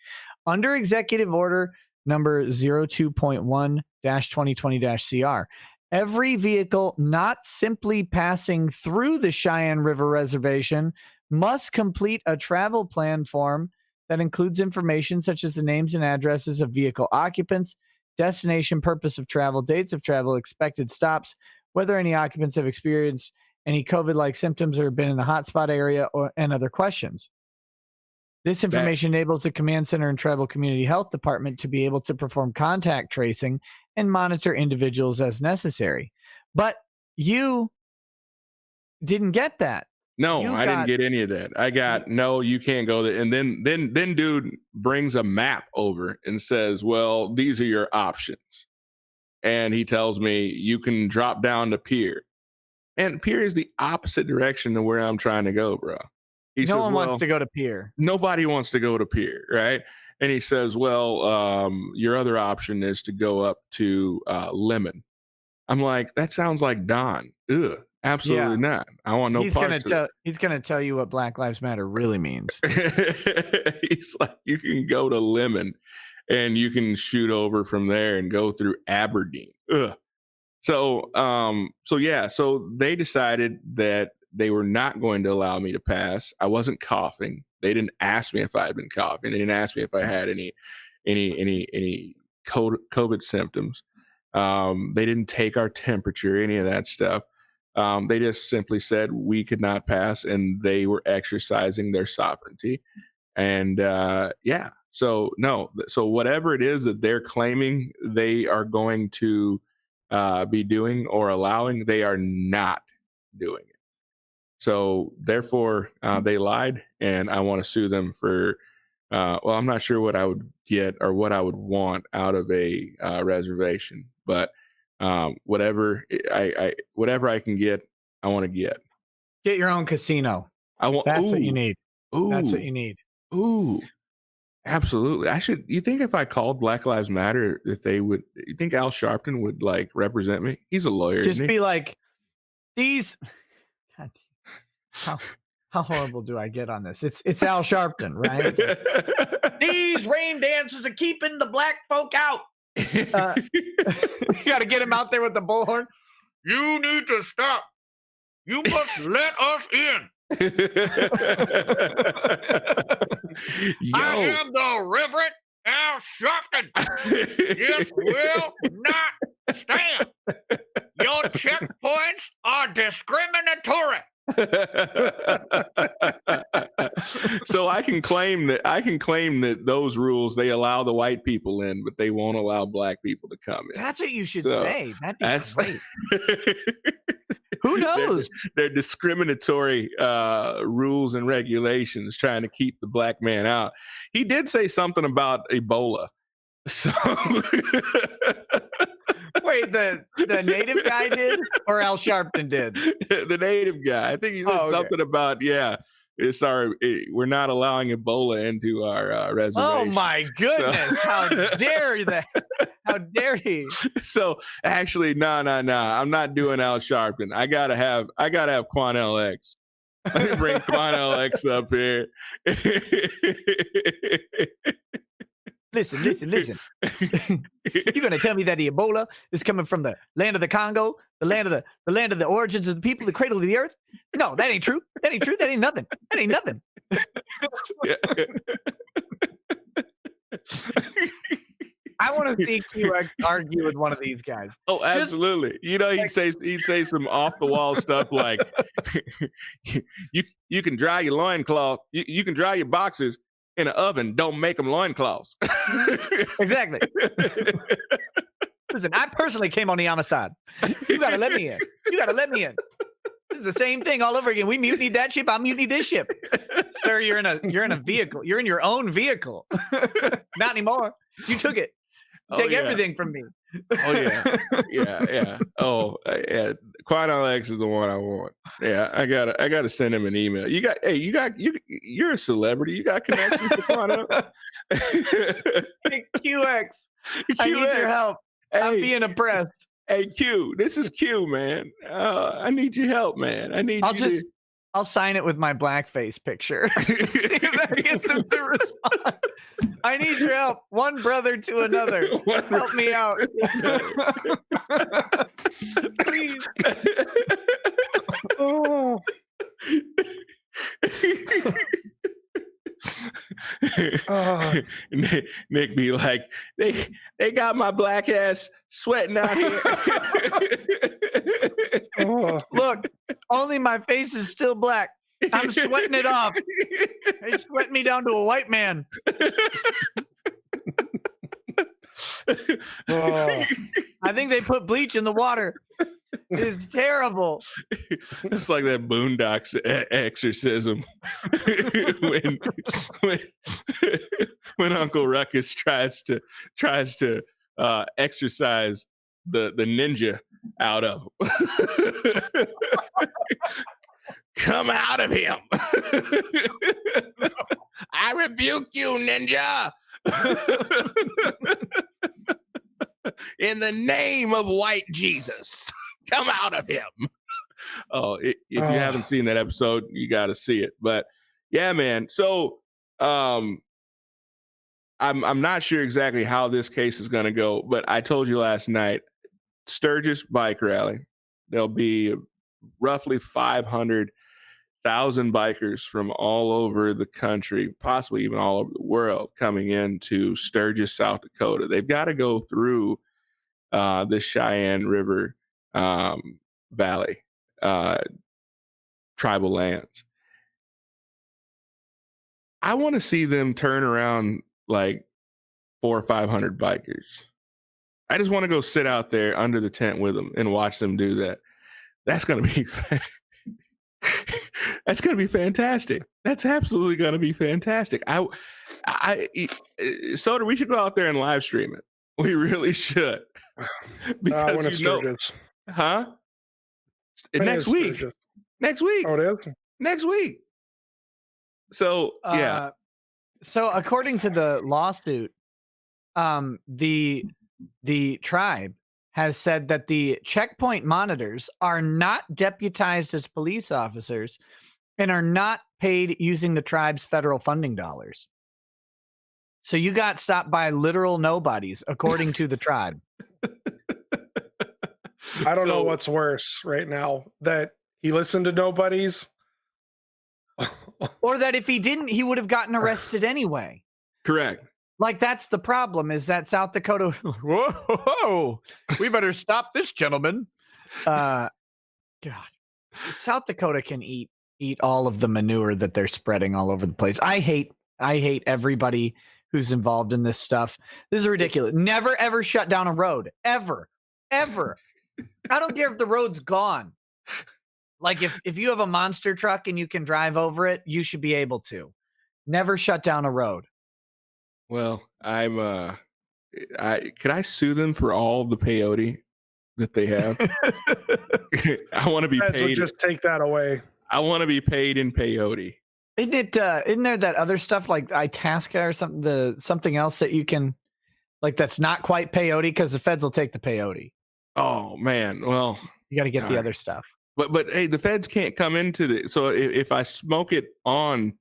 Under Executive Order number 02.1-2020-CR, every vehicle not simply passing through the Cheyenne River Reservation must complete a travel plan form that includes information such as the names and addresses of vehicle occupants, destination, purpose of travel, dates of travel, expected stops, whether any occupants have experienced any COVID-like symptoms or been in the hotspot area, and other questions. This information enables the command center and tribal community health department to be able to perform contact tracing and monitor individuals as necessary. But you didn't get that. No, I didn't get any of that. I got, no, you can't go there. And then dude brings a map over and says, well, these are your options. And he tells me you can drop down to Pier. And Pier is the opposite direction to where I'm trying to go, bro. No one wants to go to Pier. Nobody wants to go to Pier, right? And he says, well, your other option is to go up to Lemon. I'm like, that sounds like Don. Ugh, absolutely not. I want no parts of it. He's going to tell you what Black Lives Matter really means. He's like, you can go to Lemon and you can shoot over from there and go through Aberdeen. Ugh. So they decided that they were not going to allow me to pass. I wasn't coughing. They didn't ask me if I had been coughing. They didn't ask me if I had any COVID symptoms. They didn't take our temperature, any of that stuff. They just simply said we could not pass, and they were exercising their sovereignty. And so whatever it is that they're claiming they are going to be doing or allowing, they are not doing it. So therefore, they lied, and I want to sue them for. I'm not sure what I would get or what I would want out of a reservation, but whatever I can get, I want to get. Get your own casino. That's what you need. That's what you need. Ooh, absolutely. You think if I called Black Lives Matter, if they would, you think Al Sharpton would like represent me? He's a lawyer. Just be like, these. God, how horrible do I get on this? It's Al Sharpton, right? These rain dancers are keeping the black folk out. You got to get him out there with the bullhorn. You need to stop. You must let us in. I am the Reverend Al Sharpton. This will not stand. Your checkpoints are discriminatory. So I can claim that those rules, they allow the white people in, but they won't allow black people to come in. That's what you should say. That'd be great. Who knows? They're discriminatory rules and regulations trying to keep the black man out. He did say something about Ebola. So wait, the native guy did, or Al Sharpton did? The native guy. I think he said something about, we're not allowing Ebola into our reservation. Oh my goodness! So, how dare that? How dare he? So actually, no. I'm not doing Al Sharpton. I gotta have Quan LX. Let me bring Quan LX up here. Listen. You're gonna tell me that the Ebola is coming from the land of the Congo, the land of the origins of the people, the cradle of the earth? No, that ain't true. That ain't true. That ain't nothing. That ain't nothing. I want to see QX argue with one of these guys. Oh, absolutely. He'd say some off the wall stuff like, you can dry your loincloth, you can dry your boxers in an oven, don't make them loincloths. Exactly. Listen, I personally came on the Amistad. You gotta let me in. This is the same thing all over again. We mutinied that ship. I mutinied this ship. Sir, you're in a vehicle. You're in your own vehicle. Not anymore. You took it. Take everything from me. Oh yeah. Oh yeah. Quan LX is the one I want. Yeah, I gotta send him an email. You're a celebrity. You got connections with Quan LX. Hey, QX. I need your help. Hey, I'm being oppressed. Hey Q, this is Q, man. I need your help, man. I'll sign it with my blackface picture. See if that gets him to respond. I need your help. One brother to another. Help me out. Please. Oh. Nick be like, they got my black ass sweating out here. Look, only my face is still black. I'm sweating it off. They sweat me down to a white man. Oh, I think they put bleach in the water. It's terrible. It's like that Boondocks exorcism when Uncle Ruckus tries to exorcise the ninja out of him. Come out of him. I rebuke you, ninja. In the name of white Jesus, come out of him. If you haven't seen that episode, you got to see it. But yeah, man. So I'm not sure exactly how this case is going to go, but I told you last night, Sturgis Bike Rally. There'll be roughly 500,000 bikers from all over the country, possibly even all over the world, coming into Sturgis, South Dakota. They've got to go through the Cheyenne River Valley tribal lands. I want to see them turn around like 400 or 500 bikers. I just want to go sit out there under the tent with them and watch them do that. That's going to be that's going to be fantastic. That's absolutely going to be fantastic. Soda, we should go out there and live stream it. We really should. Because huh? Next week. Sturgis. Next week. Oh, it is? Next week. So, yeah. So according to the lawsuit, the tribe has said that the checkpoint monitors are not deputized as police officers and are not paid using the tribe's federal funding dollars. So you got stopped by literal nobodies, according to the tribe. I don't know what's worse right now, that he listened to nobodies, or that if he didn't, he would have gotten arrested anyway. Correct. Like, that's the problem, is that South Dakota, whoa, we better stop this gentleman. God, South Dakota can eat all of the manure that they're spreading all over the place. I hate everybody who's involved in this stuff. This is ridiculous. Never, ever shut down a road. Ever. I don't care if the road's gone. Like, if you have a monster truck and you can drive over it, you should be able to. Never shut down a road. Well, could I sue them for all the peyote that they have? I want to be paid. Would just take that away. I want to be paid in peyote. Isn't there that other stuff like Itasca or something else that you can, like, that's not quite peyote, because the feds will take the peyote. Oh man, well, you got to get the other stuff. But hey, the feds can't come into the. So if I smoke it on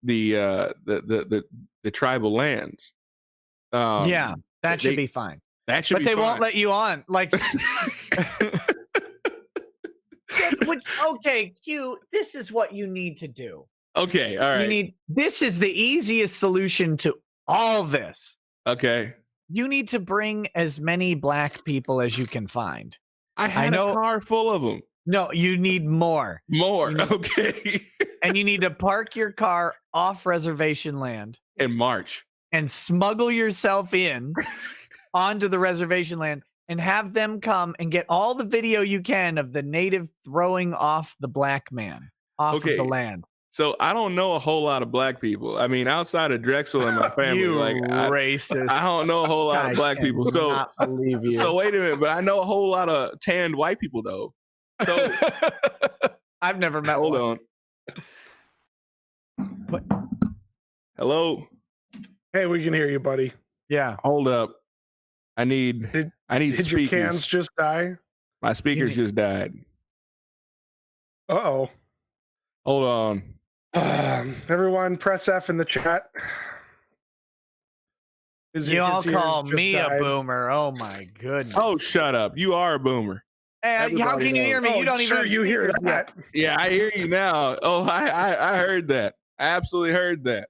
the tribal lands, yeah, that should be fine. That should, but they won't let you on. Like, okay, Q, this is what you need to do. Okay, all right. This is the easiest solution to all this. Okay. You need to bring as many black people as you can find. I had a car full of them. No, you need more. Okay. And you need to park your car off reservation land. And march. And smuggle yourself in onto the reservation land and have them come and get all the video you can of the native throwing off the black man off of the land. So I don't know a whole lot of black people. I mean, outside of Drexel and my family, racist. I don't know a whole lot of black people. So wait a minute, but I know a whole lot of tanned white people though. So I've never met Hold one. on. What? Hello. Hey, we can hear you, buddy. Yeah. Hold up. I need Did speakers. Your cans just die? My speakers just died. Uh-oh. Hold on. Everyone, press F in the chat. You all call me a boomer. Oh my goodness. Oh, shut up. You are a boomer. Hey, how can you hear me? You don't even. You hear that? Yeah, I hear you now. Oh, I heard that. I absolutely heard that.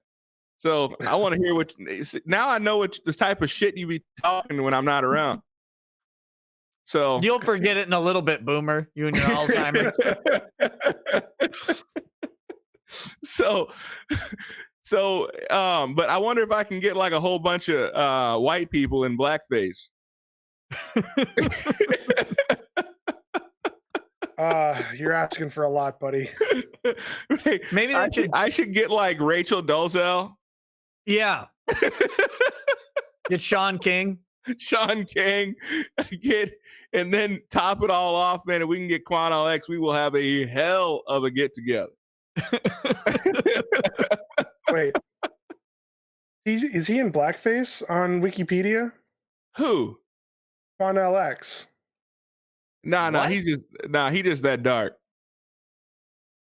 So I want to hear now I know what the type of shit you be talking when I'm not around. So you'll forget it in a little bit, boomer. You and your Alzheimer's. So, but I wonder if I can get like a whole bunch of white people in blackface. You're asking for a lot, buddy. Maybe I should get like Rachel Dolezal. Yeah. Get Sean King. And then top it all off, man. If we can get Quantum X, we will have a hell of a get together. Wait, is he in blackface on Wikipedia? Who? Quantum X. Nah, he just that dark.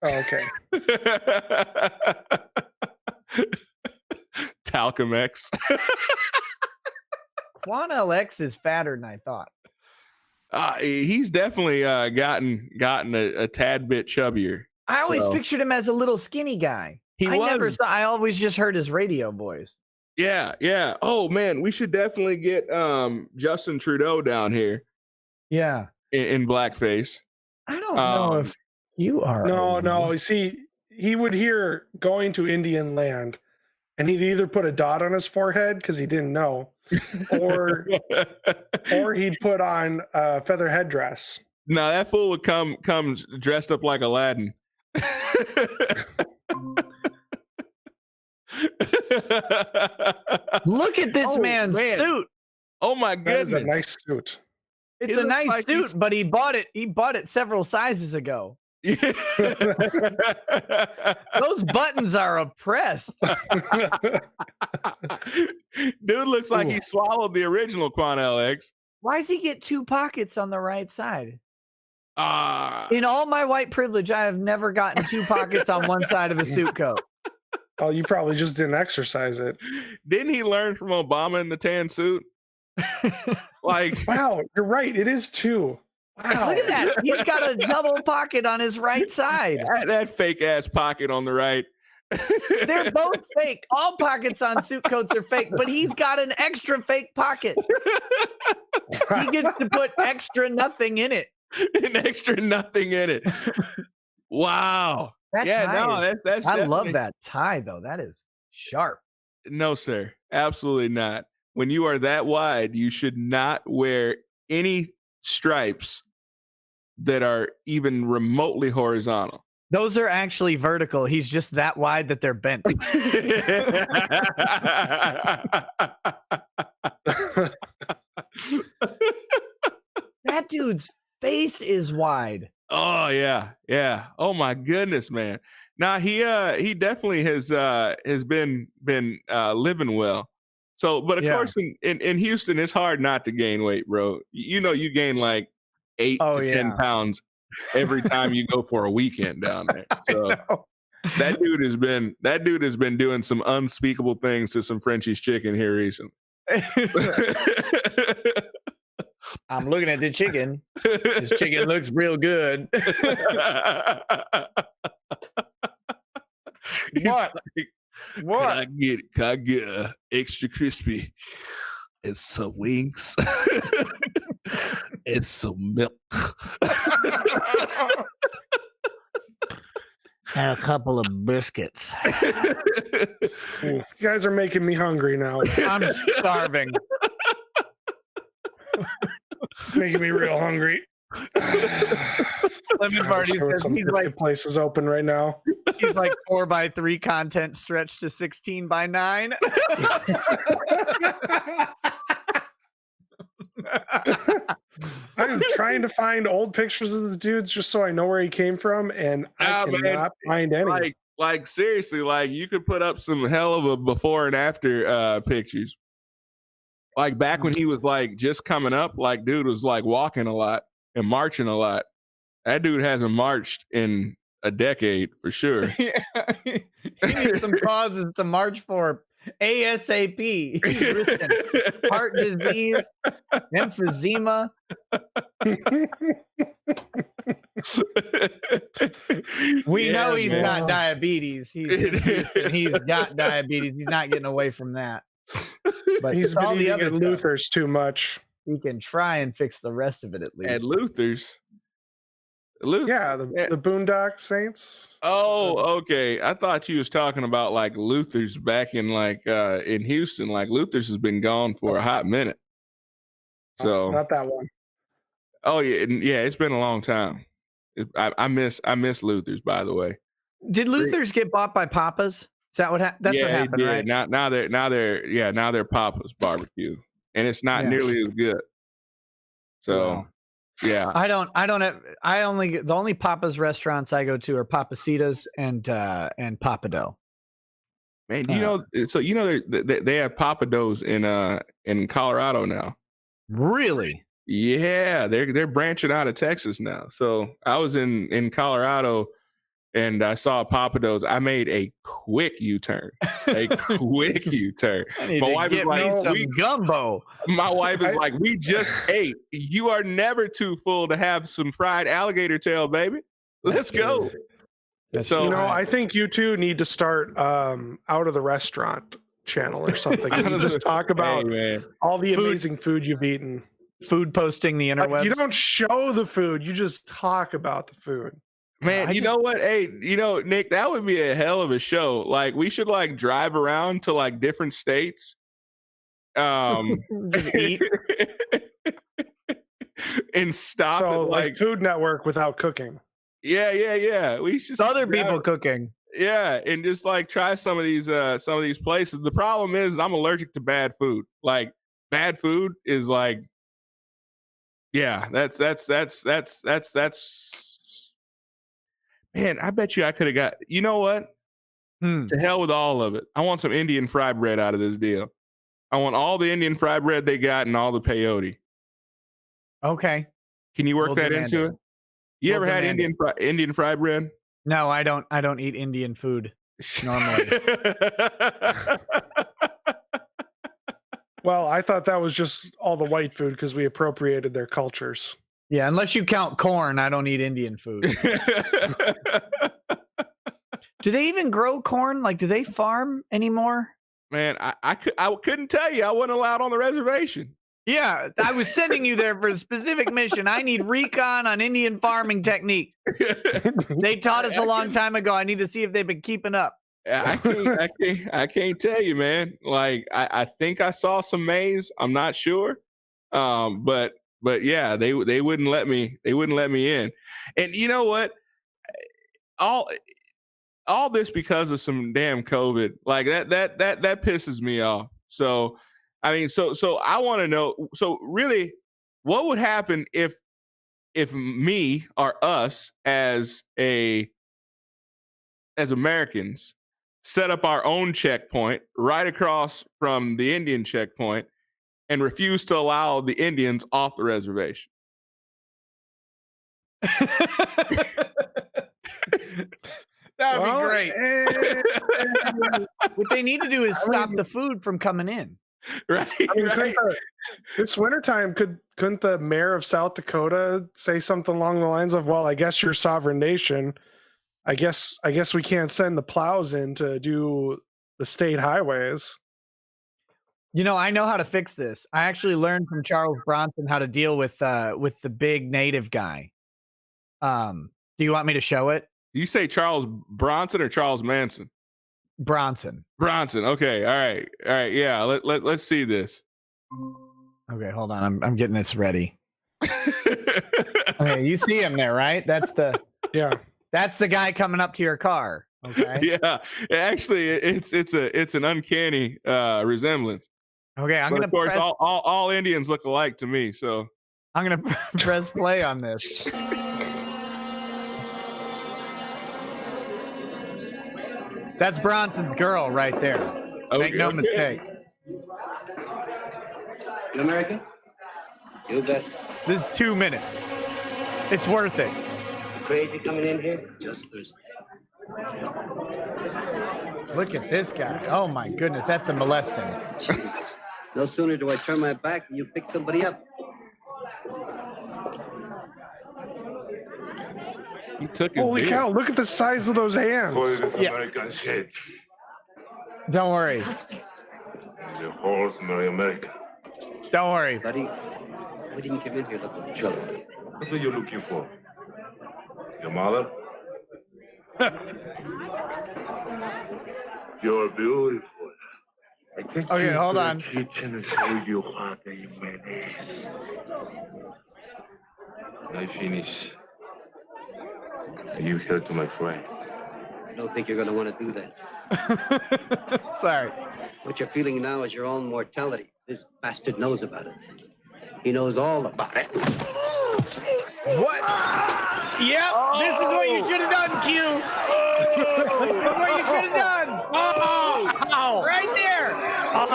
Oh, okay. Talcum X. Quantum X is fatter than I thought. He's definitely gotten a tad bit chubbier. I always pictured him as a little skinny guy. I always just heard his radio voice. Yeah. Oh man, we should definitely get Justin Trudeau down here. Yeah. In blackface. I don't know if you are. No. See, he would hear going to Indian land, and he'd either put a dot on his forehead because he didn't know, or he'd put on a feather headdress. No, that fool would come dressed up like Aladdin. Look at this man's suit. Oh my goodness. That is a nice suit. It's a nice suit, but he bought it several sizes ago. Those buttons are oppressed. Dude looks like he swallowed the original Quantum X. Why does he get 2 pockets on the right side? In all my white privilege, I have never gotten 2 pockets on one side of a suit coat. Oh, you probably just didn't exercise it. Didn't he learn from Obama in the tan suit? Like, wow, you're right. It is 2. Wow. Look at that. He's got a double pocket on his right side. That fake ass pocket on the right. They're both fake. All pockets on suit coats are fake, but he's got an extra fake pocket. He gets to put extra nothing in it. An extra nothing in it. Wow. That's I love that tie though. That is sharp. No, sir. Absolutely not. When you are that wide, you should not wear any stripes that are even remotely horizontal. Those are actually vertical. He's just that wide that they're bent. That dude's face is wide. Oh yeah. Oh my goodness, man. Now he definitely has been living well. So, but of course in Houston, it's hard not to gain weight, bro. You know, you gain like 8 to 10 pounds every time you go for a weekend down there. So that dude has been doing some unspeakable things to some Frenchie's chicken here recently. I'm looking at the chicken. This chicken looks real good. What? What? Can I get extra crispy and some wings and some milk and a couple of biscuits. You guys are making me hungry now. I'm starving. Making me real hungry. Lemon Party says he's like places open right now. He's like 4x3 content stretched to 16x9. I'm trying to find old pictures of the dudes just so I know where he came from, and I cannot find any. Like seriously, like you could put up some hell of a before and after pictures. Like back when he was like just coming up, like dude was like walking a lot and marching a lot. That dude hasn't marched in a decade for sure. Yeah. He needs some causes to march for ASAP. Heart disease, emphysema. We know he's got diabetes. He's got diabetes. He's not getting away from that. But he's been eating at Luther's too much. He can try and fix the rest of it at least. At Luther's? Yeah, the Boondock Saints. Oh, okay. I thought you was talking about like Luther's back in like in Houston. Like Luther's has been gone for a hot minute. So not that one. Oh yeah, it's been a long time. I miss Luther's, by the way. Did Luther's get bought by Papa's? Is that what that's what happened, right? Now they're Papa's barbecue, and it's not nearly as good. So, yeah. The only Papa's restaurants I go to are Papacitas and Papado. Man, they have Papados in Colorado now. Really? Yeah, they're branching out of Texas now. So I was in Colorado and I saw Papados. I made a quick U-turn. My wife is like, gumbo. My wife is like, we just ate. You are never too full to have some fried alligator tail, baby. Let's go. So I think you two need to start out of the restaurant channel or something. You just talk about all the amazing food you've eaten. Food posting the interwebs. You don't show the food. You just talk about the food. Man, you know what? Hey, Nick, that would be a hell of a show. Like, we should like drive around to like different states. Just eat. And stop at like Food Network without cooking. Yeah. We should other people cooking. Yeah, and just like try some of these places. The problem is I'm allergic to bad food. Like, bad food is like, yeah, that's man, I bet you I could have got, you know what? To hell with all of it. I want some Indian fried bread out of this deal. I want all the Indian fried bread they got and all the peyote. Okay. Can you work that into it? You ever had Indian fried bread? No, I don't eat Indian food normally. Well, I thought that was just all the white food because we appropriated their cultures. Yeah, unless you count corn, I don't eat Indian food. Do they even grow corn? Like, do they farm anymore? Man, I couldn't tell you. I wasn't allowed on the reservation. Yeah, I was sending you there for a specific mission. I need recon on Indian farming technique. They taught us a long time ago. I need to see if they've been keeping up. I can't tell you, man. Like, I think I saw some maize. I'm not sure. But yeah, they wouldn't let me. They wouldn't let me in. And you know what? All this because of some damn COVID. Like that pisses me off. So, I mean, so I want to know. So really, what would happen if me or us as Americans set up our own checkpoint right across from the Indian checkpoint and refuse to allow the Indians off the reservation? That would be great. What they need to do is stop the food from coming in. Right. This wintertime, couldn't the mayor of South Dakota say something along the lines of, well, I guess you're a sovereign nation. I guess we can't send the plows in to do the state highways. I know how to fix this. I actually learned from Charles Bronson how to deal with the big native guy. Do you want me to show it? You say Charles Bronson or Charles Manson? Bronson. Okay. All right. Yeah. Let's see this. Okay. Hold on. I'm getting this ready. Okay. You see him there, right? That's the guy coming up to your car. Okay. Yeah. Actually, it's an uncanny resemblance. Okay. Of course, all Indians look alike to me. So I'm gonna press play on this. That's Bronson's girl right there. Make no mistake. You American? You bet. This is 2 minutes. It's worth it. Crazy coming in here? Just thirsty. Look at this guy. Oh my goodness, that's a molesting. No sooner do I turn my back than you pick somebody up. He took his Holy cow, look at the size of those hands. Boy, this American shit. Don't worry. The whole American. Don't worry. Buddy, we didn't come in here looking for trouble. What are you looking for? Your mother? You're beautiful. I take Okay, you hold to on. the kitchen and show you how they manage. When I finish, you here to my friend. I don't think you're going to want to do that. Sorry. What you're feeling now is your own mortality. This bastard knows about it. He knows all about it. What? Yep, this is what you should have done, Q. This is what you should have done. Oh, right there.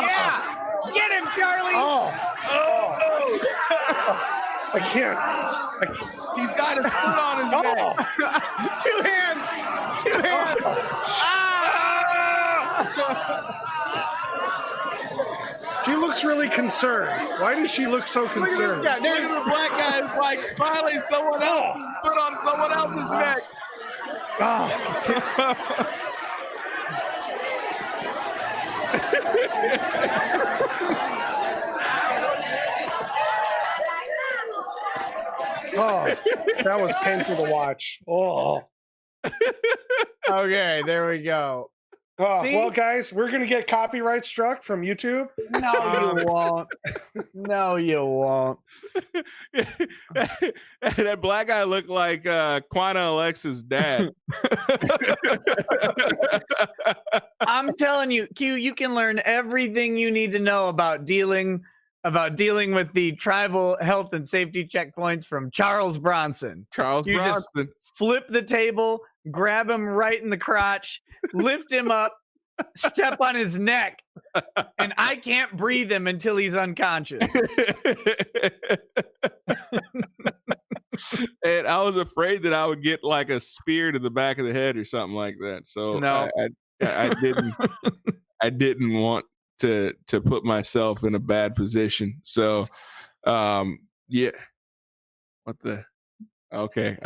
Yeah, get him, Charlie. I can't. He's got his foot on his neck. Two hands. She looks really concerned. Why does she look so concerned? Look at the black guy. It's like finally someone else put on someone else's neck. Oh, that was painful to watch. Oh. Okay, there we go. Oh, well, guys, we're going to get copyright struck from YouTube. No, you won't. No, you won't. That black guy looked like Quina Alexa's dad. I'm telling you, Q, you can learn everything you need to know about dealing with the tribal health and safety checkpoints from Charles Bronson. Just flip the table, grab him right in the crotch, lift him up, step on his neck, and I can't breathe him until he's unconscious. And I was afraid that I would get like a spear to the back of the head or something like that. So no. I didn't want to put myself in a bad position. So yeah. What the okay.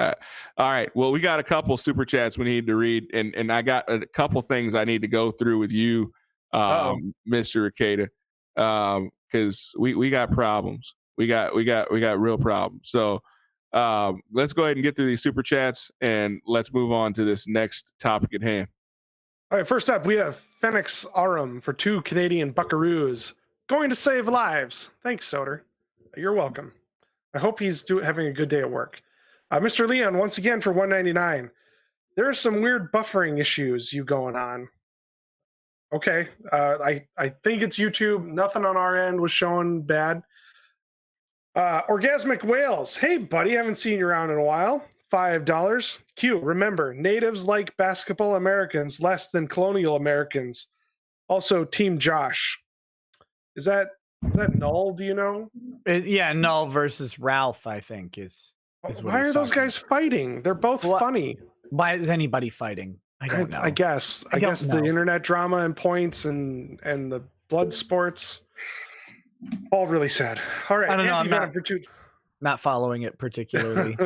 All right. Well, we got a couple super chats we need to read, and I got a couple things I need to go through with you, Mr. Ricada, because we got problems. We got real problems. So let's go ahead and get through these super chats, and let's move on to this next topic at hand. All right. First up, we have Phoenix Arum for 2 Canadian buckaroos. Going to save lives. Thanks, Soder. You're welcome. I hope he's having a good day at work. Mr. Leon, once again for $1.99. There are some weird buffering issues going on. Okay, I think it's YouTube. Nothing on our end was showing bad. Orgasmic Whales. Hey, buddy, haven't seen you around in a while. $5. Q, remember, natives like basketball Americans less than colonial Americans. Also, Team Josh. Is that null? Do you know? Yeah, Null versus Ralph, I think is why are those guys fighting? They're both funny. Why is anybody fighting? I don't know. I guess the internet drama and points and the blood sports, all really sad. All right, I don't know. I'm not following it particularly.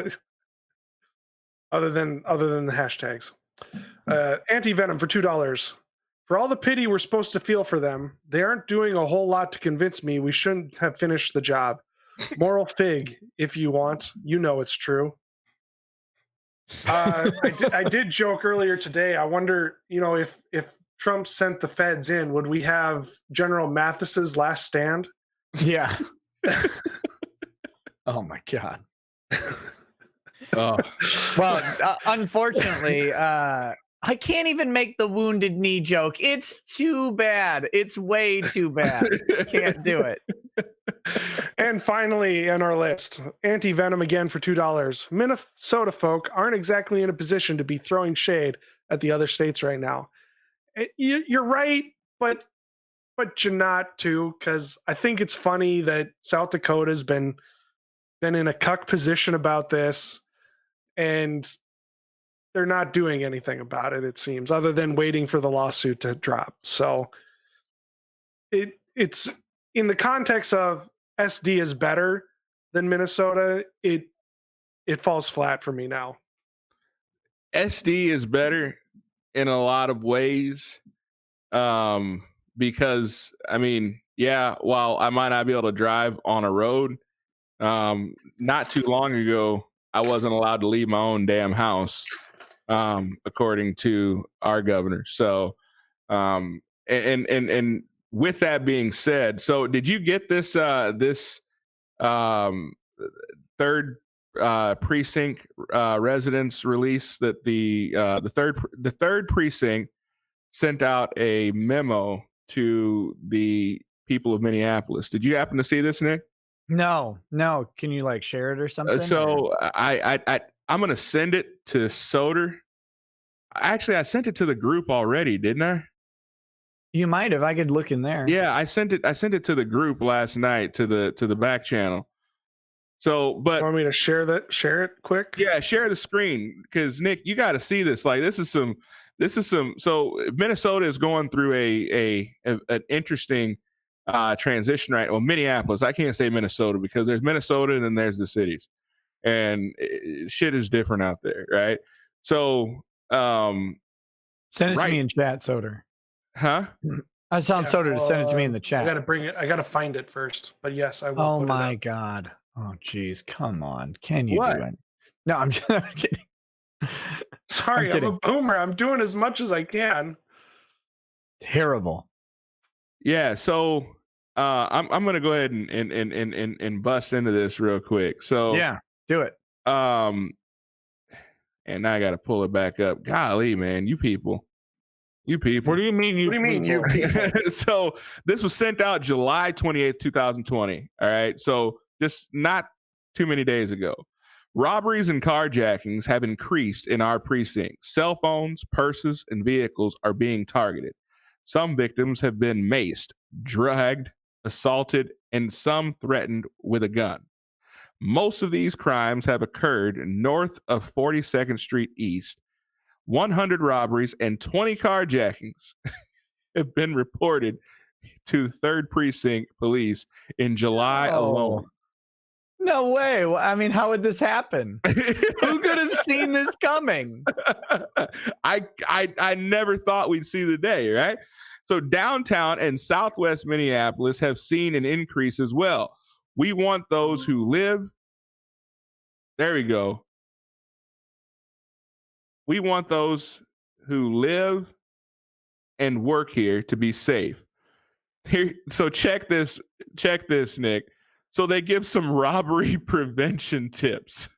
other than the hashtags. Anti-Venom for $2. For all the pity we're supposed to feel for them, they aren't doing a whole lot to convince me we shouldn't have finished the job. Moral fig, if you want. You know it's true. I did joke earlier today. I wonder, if Trump sent the feds in, would we have General Mathis's last stand? Yeah. Oh my God. Oh. Well, unfortunately, I can't even make the wounded knee joke. It's too bad. It's way too bad. Can't do it. And finally, in our list, Anti-Venom again for $2. Minnesota folk aren't exactly in a position to be throwing shade at the other states right now. You're right, but you're not too, because I think it's funny that South Dakota's been in a cuck position about this, and they're not doing anything about it, it seems, other than waiting for the lawsuit to drop. So it's in the context of SD is better than Minnesota, it falls flat for me now. SD is better in a lot of ways, because while I might not be able to drive on a road, not too long ago I wasn't allowed to leave my own damn house, according to our governor. So, and with that being said, so did you get this third precinct residence release that the third precinct sent out a memo to the people of Minneapolis? Did you happen to see this, Nick? No. Can you like share it or something? So I'm gonna send it to Soder. Actually, I sent it to the group already, didn't I? You might have. I could look in there. Yeah, I sent it to the group last night to the back channel. So, but you want me to share it quick? Yeah, share the screen, because Nick, you got to see this. Like, this is some. So Minnesota is going through an interesting transition, right? Well, Minneapolis. I can't say Minnesota because there's Minnesota and then there's the cities, and shit is different out there, right? So, send it to me in chat, Soder. Huh? I sound Soder to send it to me in the chat. I gotta bring it. I gotta find it first. But yes, I will. Oh my God. Oh geez, come on. Can you do it? No, I'm just kidding. Sorry, I'm a boomer. I'm doing as much as I can. Terrible. Yeah, so I'm gonna go ahead and bust into this real quick. So yeah, do it. And now I gotta pull it back up. Golly, man, you people. What do you mean? What do you mean, you people? So this was sent out July 28th, 2020. All right. So just not too many days ago. Robberies and carjackings have increased in our precinct. Cell phones, purses, and vehicles are being targeted. Some victims have been maced, dragged, assaulted, and some threatened with a gun. Most of these crimes have occurred north of 42nd Street East. 100 robberies and 20 carjackings have been reported to 3rd Precinct Police in July alone. No way. I mean, how would this happen? Who could have seen this coming? I never thought we'd see the day, right? So downtown and southwest Minneapolis have seen an increase as well. We want those who live. There we go. We want those who live and work here to be safe. Here, so check this, Nick. So they give some robbery prevention tips.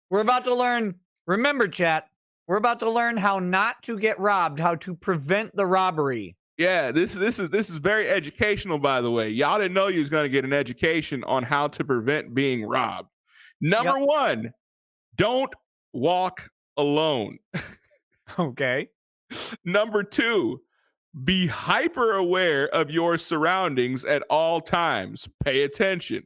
We're about to learn, remember, chat, we're about to learn how not to get robbed, how to prevent the robbery. Yeah, this is very educational, by the way. Y'all didn't know you was going to get an education on how to prevent being robbed. Number one, don't walk alone. Okay. Number two, be hyper aware of your surroundings at all times. Pay attention.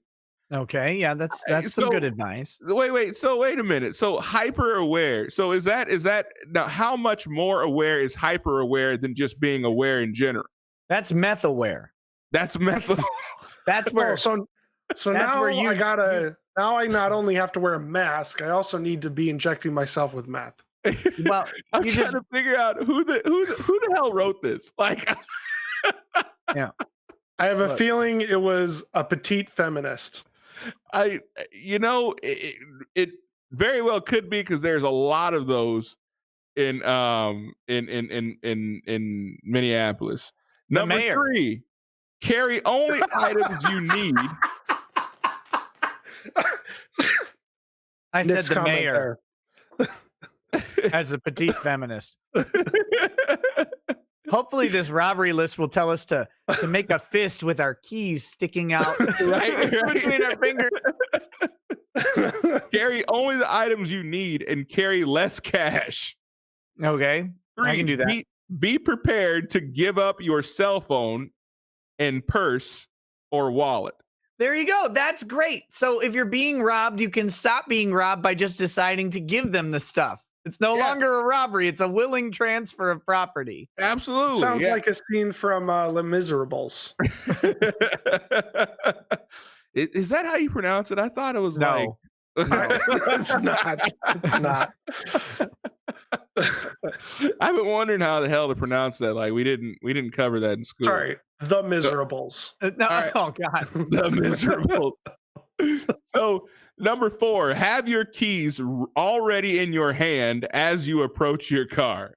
Okay, yeah, that's some good advice. Wait a minute. So hyper aware. So is that now how much more aware is hyper aware than just being aware in general? That's meth aware. That's meth. That's where so now now I not only have to wear a mask, I also need to be injecting myself with meth. Well, I'm trying to figure out who the hell wrote this. Like, yeah, I have a feeling it was a petite feminist. It very well could be, because there's a lot of those in Minneapolis. Number three, carry only items you need. I said the mayor. As a petite feminist. Hopefully this robbery list will tell us to make a fist with our keys sticking out right between our fingers. Carry only the items you need and carry less cash. Okay. Three, I can do that. Be prepared to give up your cell phone and purse or wallet. There you go. That's great. So if you're being robbed, you can stop being robbed by just deciding to give them the stuff. It's no longer a robbery. It's a willing transfer of property. Absolutely. Sounds like a scene from Les Miserables. Is that how you pronounce it? I thought it was like... No, it's not. It's not. I've been wondering how the hell to pronounce that. Like we didn't cover that in school. Sorry, The Miserables. No, right. Oh God, The Miserables. So Number 4, have your keys already in your hand as you approach your car.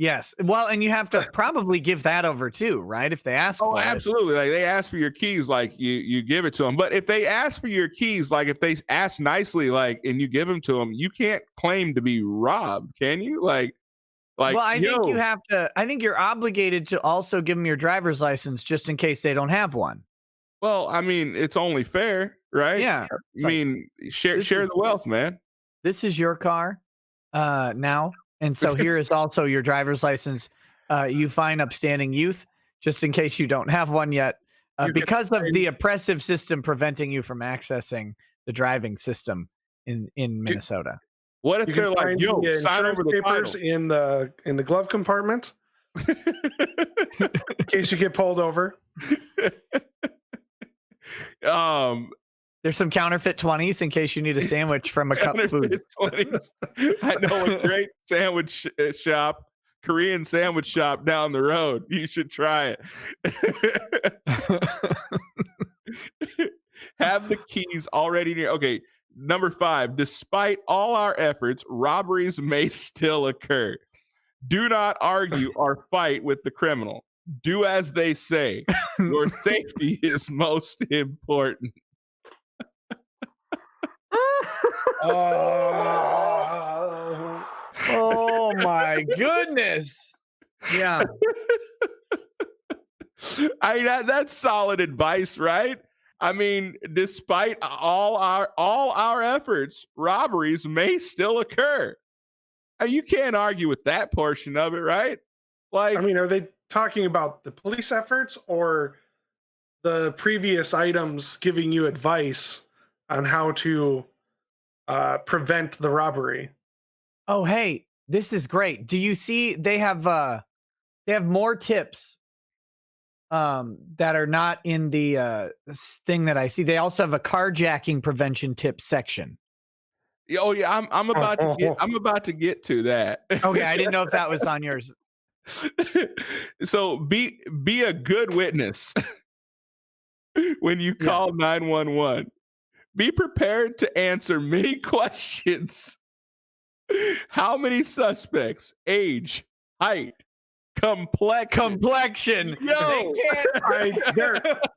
Yes. Well, and you have to probably give that over too, right? If they ask for absolutely. Like they ask for your keys, like you give it to them. But if they ask for your keys, like if they ask nicely, like, and you give them to them, you can't claim to be robbed, can you? Like, well, I think you have to. I think you're obligated to also give them your driver's license just in case they don't have one. Well, I mean, it's only fair, right? Yeah. I mean, share the wealth, man. This is your car now. And so here is also your driver's license. You fine upstanding youth, just in case you don't have one yet, because of the oppressive system preventing you from accessing the driving system in Minnesota. What if they're like, yo, sign over the papers in the glove compartment in case you get pulled over? There's some counterfeit 20s in case you need a sandwich from a cup food. 20s. I know a great sandwich shop, Korean sandwich shop down the road. You should try it. Have the keys already near. Okay, number 5. Despite all our efforts, robberies may still occur. Do not argue or fight with the criminal. Do as they say. Your safety is most important. Oh my goodness. Yeah. That's solid advice, right? I mean, despite all our efforts, robberies may still occur. You can't argue with that portion of it, right? Like, I mean, are they talking about the police efforts or the previous items giving you advice on how to prevent the robbery? Oh, hey, this is great. Do you see they have more tips that are not in the thing that I see. They also have a carjacking prevention tips section. Oh yeah, I'm about to get to that. Okay, I didn't know if that was on yours. So be a good witness when you call 911. Be prepared to answer many questions. How many suspects? Age, height, complexion. Yo,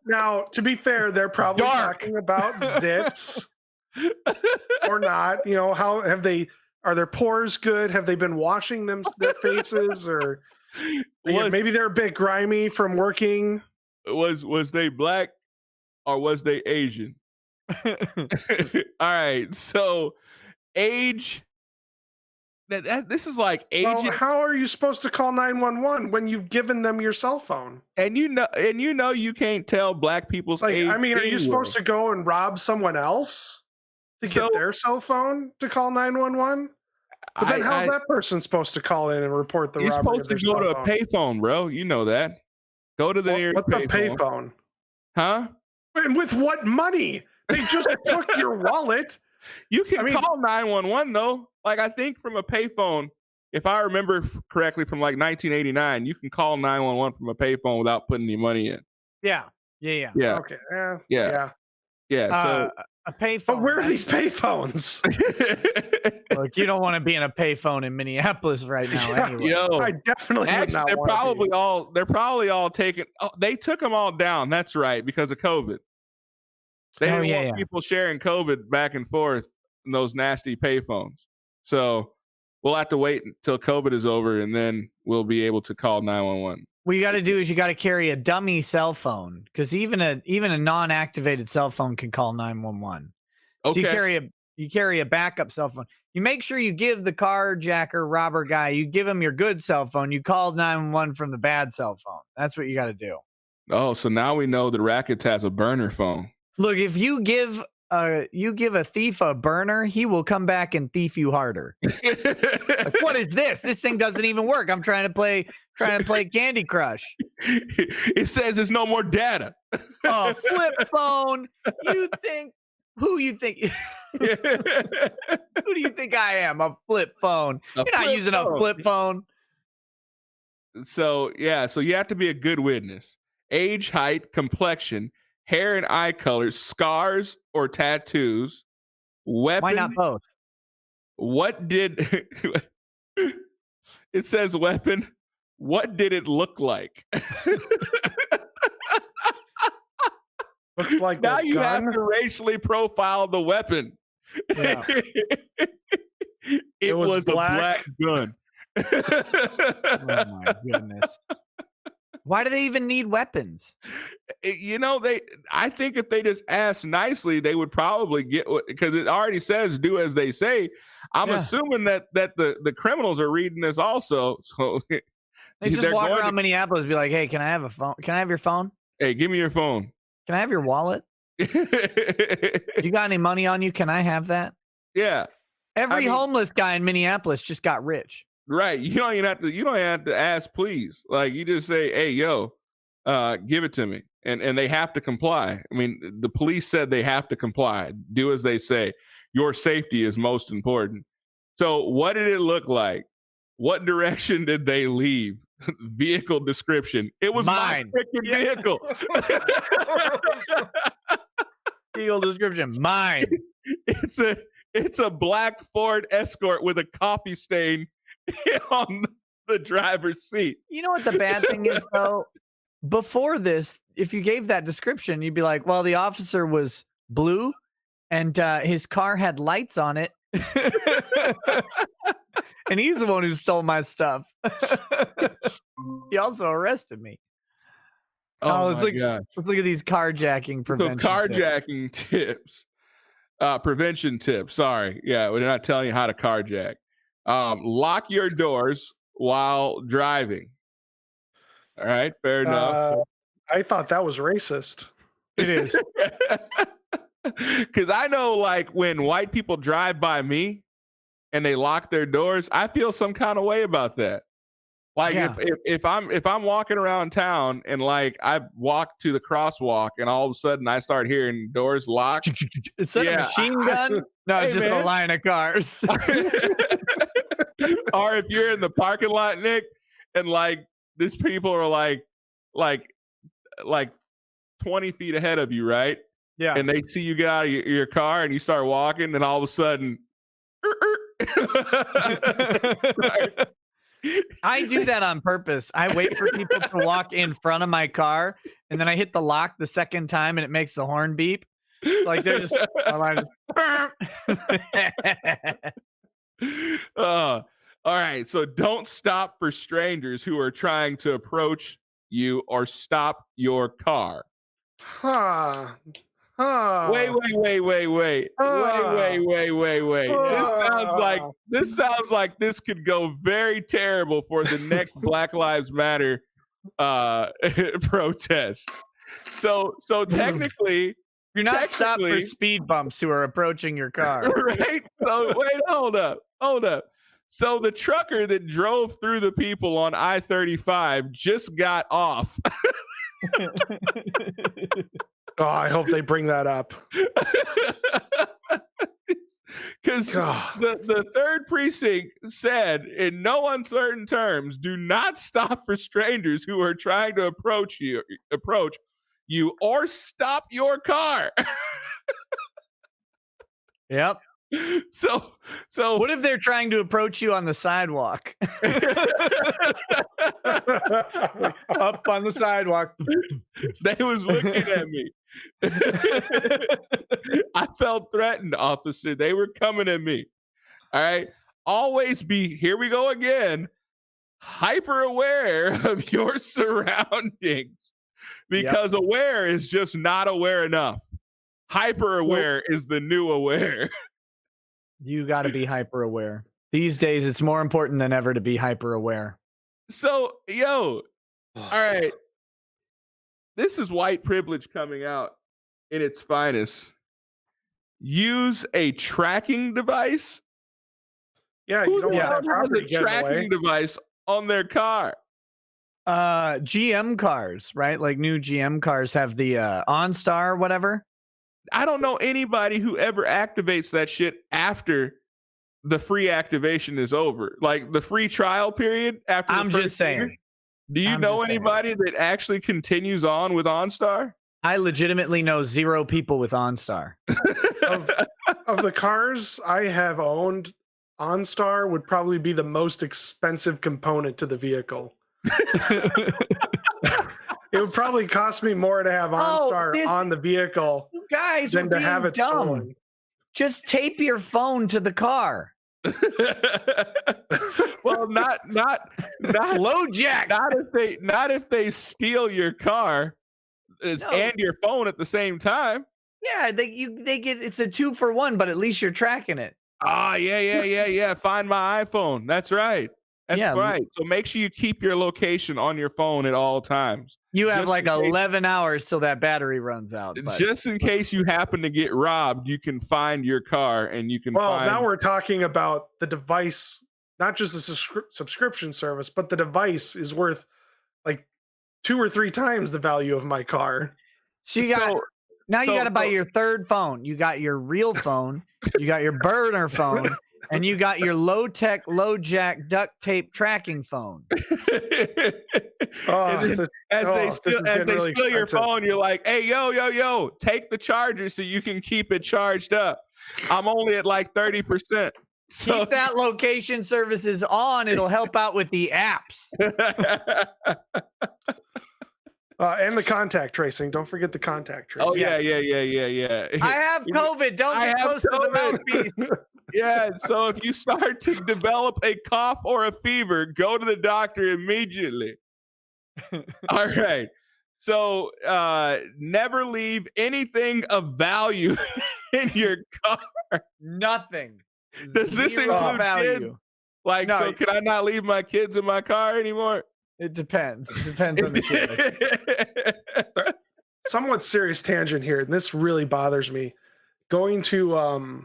now to be fair, they're probably talking about zits or not. You know, how have they? Are their pores good? Have they been washing their faces, or maybe they're a bit grimy from working? Was they black or was they Asian? All right, so age. This is like age. Well, how are you supposed to call 911 when you've given them your cell phone? And you know you can't tell black people's age. I mean, are you supposed to go and rob someone else to get their cell phone to call 911? But then how's that person supposed to call in and report the robbery? You're supposed to go to a payphone, bro. You know that. Go to the nearest payphone. What's a payphone? Huh? And with what money? They just took your wallet. You can call 911 though. Like I think from a payphone, if I remember correctly, from like 1989, you can call 911 from a payphone without putting any money in. Yeah. Okay. Yeah. So a payphone. But where are these payphones? Look, you don't want to be in a payphone in Minneapolis right now. Anyway. Yo, I definitely would not they're probably all taken. Oh, they took them all down. That's right, because of COVID. They didn't want people sharing COVID back and forth in those nasty payphones. So we'll have to wait until COVID is over, and then we'll be able to call 911. What you got to do is you got to carry a dummy cell phone, because even a non-activated cell phone can call 911. Okay. So you carry a backup cell phone. You make sure you give the carjacker robber guy, you give him your good cell phone. You call 911 from the bad cell phone. That's what you got to do. Oh, so now we know the Rackets has a burner phone. Look, if you give a thief a burner, he will come back and thief you harder. Like, what is this? This thing doesn't even work. I'm trying to play Candy Crush. It says there's no more data. Oh, flip phone. Who do you think I am? A flip phone. You're not using a flip phone. So you have to be a good witness. Age, height, complexion, hair and eye color, scars or tattoos, weapon. Why not both? What did it says weapon? What did it look like? Looks like now a you gun. have to racially profile the weapon. Yeah. it was a black gun. Oh my goodness. Why do they even need weapons? You know, I think if they just asked nicely, they would probably get, because it already says do as they say. I'm assuming that the criminals are reading this also. So they just walk around Minneapolis and be like, hey, can I have a phone? Can I have your phone? Hey, give me your phone. Can I have your wallet? You got any money on you? Can I have that? Yeah. Every homeless guy in Minneapolis just got rich. Right. You don't even have to ask, please. Like, you just say, hey, yo, give it to me. And they have to comply. I mean, the police said they have to comply. Do as they say. Your safety is most important. So what did it look like? What direction did they leave? Vehicle description. It was mine. My freaking vehicle. Vehicle description. Mine. It's a black Ford Escort with a coffee stain on the driver's seat. You know what the bad thing is, though? Before this, if you gave that description, you'd be like, well, the officer was blue and his car had lights on it. And he's the one who stole my stuff. He also arrested me. Let's look at these carjacking prevention tips. Prevention tips. Sorry. Yeah, we're not telling you how to carjack. Lock your doors while driving. All right, fair enough. I thought that was racist. It is. Because I know, like, when white people drive by me and they lock their doors, I feel some kind of way about that. Like, if I'm walking around town and, like, I walk to the crosswalk and all of a sudden I start hearing doors locked. Is that a machine gun? No, it's just a line of cars. Or if you're in the parking lot, Nick, and like these people are like 20 feet ahead of you, right? Yeah. And they see you get out of your car and you start walking, and all of a sudden, I do that on purpose. I wait for people to walk in front of my car, and then I hit the lock the second time, and it makes the horn beep. Like they're just, all right. So don't stop for strangers who are trying to approach you or stop your car. Wait. This sounds like this could go very terrible for the next Black Lives Matter protest. So technically, you're not stopped for speed bumps who are approaching your car. Right? So wait, hold up. So the trucker that drove through the people on I-35 just got off. Oh, I hope they bring that up. Because the third precinct said, in no uncertain terms, do not stop for strangers who are trying to approach you or stop your car. Yep. So what if they're trying to approach you on the sidewalk? Up on the sidewalk. They was looking at me. I felt threatened, officer. They were coming at me. All right. Always be, here we go again, hyper aware of your surroundings, because aware is just not aware enough. Hyper aware is the new aware. You got to be hyper aware. These days, it's more important than ever to be hyper aware. So, all right. This is white privilege coming out in its finest. Use a tracking device. Yeah, you don't want that property getting away. Tracking device on their car. GM cars, right? Like new GM cars have the OnStar or whatever. I don't know anybody who ever activates that shit after the free activation is over. Like the free trial period after. I'm just saying. Do you know anybody that actually continues on with OnStar? I legitimately know 0 people with OnStar. Of the cars I have owned, OnStar would probably be the most expensive component to the vehicle. It would probably cost me more to have OnStar on the vehicle you guys than to have it dumb. stolen. Just tape your phone to the car. Well, not low jack. Not if they steal your car and your phone at the same time. Yeah, they get it's a 2-for-1, but at least you're tracking it. Ah, yeah. Find my iPhone. That's right. That's right. So make sure you keep your location on your phone at all times. You have like 11 hours till that battery runs out. But. Just in case you happen to get robbed, you can find your car and you can find... now we're talking about the device, not just the subscription service, but the device is worth like 2 or 3 times the value of my car. So you got to buy your third phone. You got your real phone, you got your burner phone, and you got your low-tech, low-jack duct tape tracking phone. As they steal your phone, you're like, hey, yo, take the charger so you can keep it charged up. I'm only at like 30%. So keep that location services on. It'll help out with the apps. And the contact tracing. Don't forget the contact tracing. Oh, yeah. I have COVID. Don't get close to the mouthpiece. Yeah, so if you start to develop a cough or a fever, go to the doctor immediately. All right. So never leave anything of value in your car. Nothing. Does this include kids? Like, no, so can I not leave my kids in my car anymore? It depends. It depends on the kid. Somewhat serious tangent here, and this really bothers me. Going to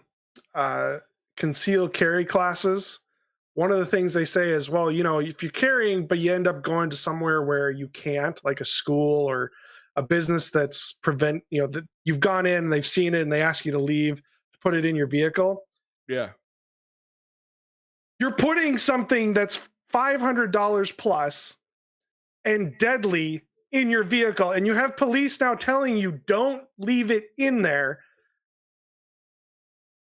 concealed carry classes, one of the things they say is, well, if you're carrying, but you end up going to somewhere where you can't, like a school or a business that's that you've gone in and they've seen it and they ask you to leave, to put it in your vehicle. Yeah. You're putting something that's $500 plus and deadly in your vehicle, and you have police now telling you don't leave it in there.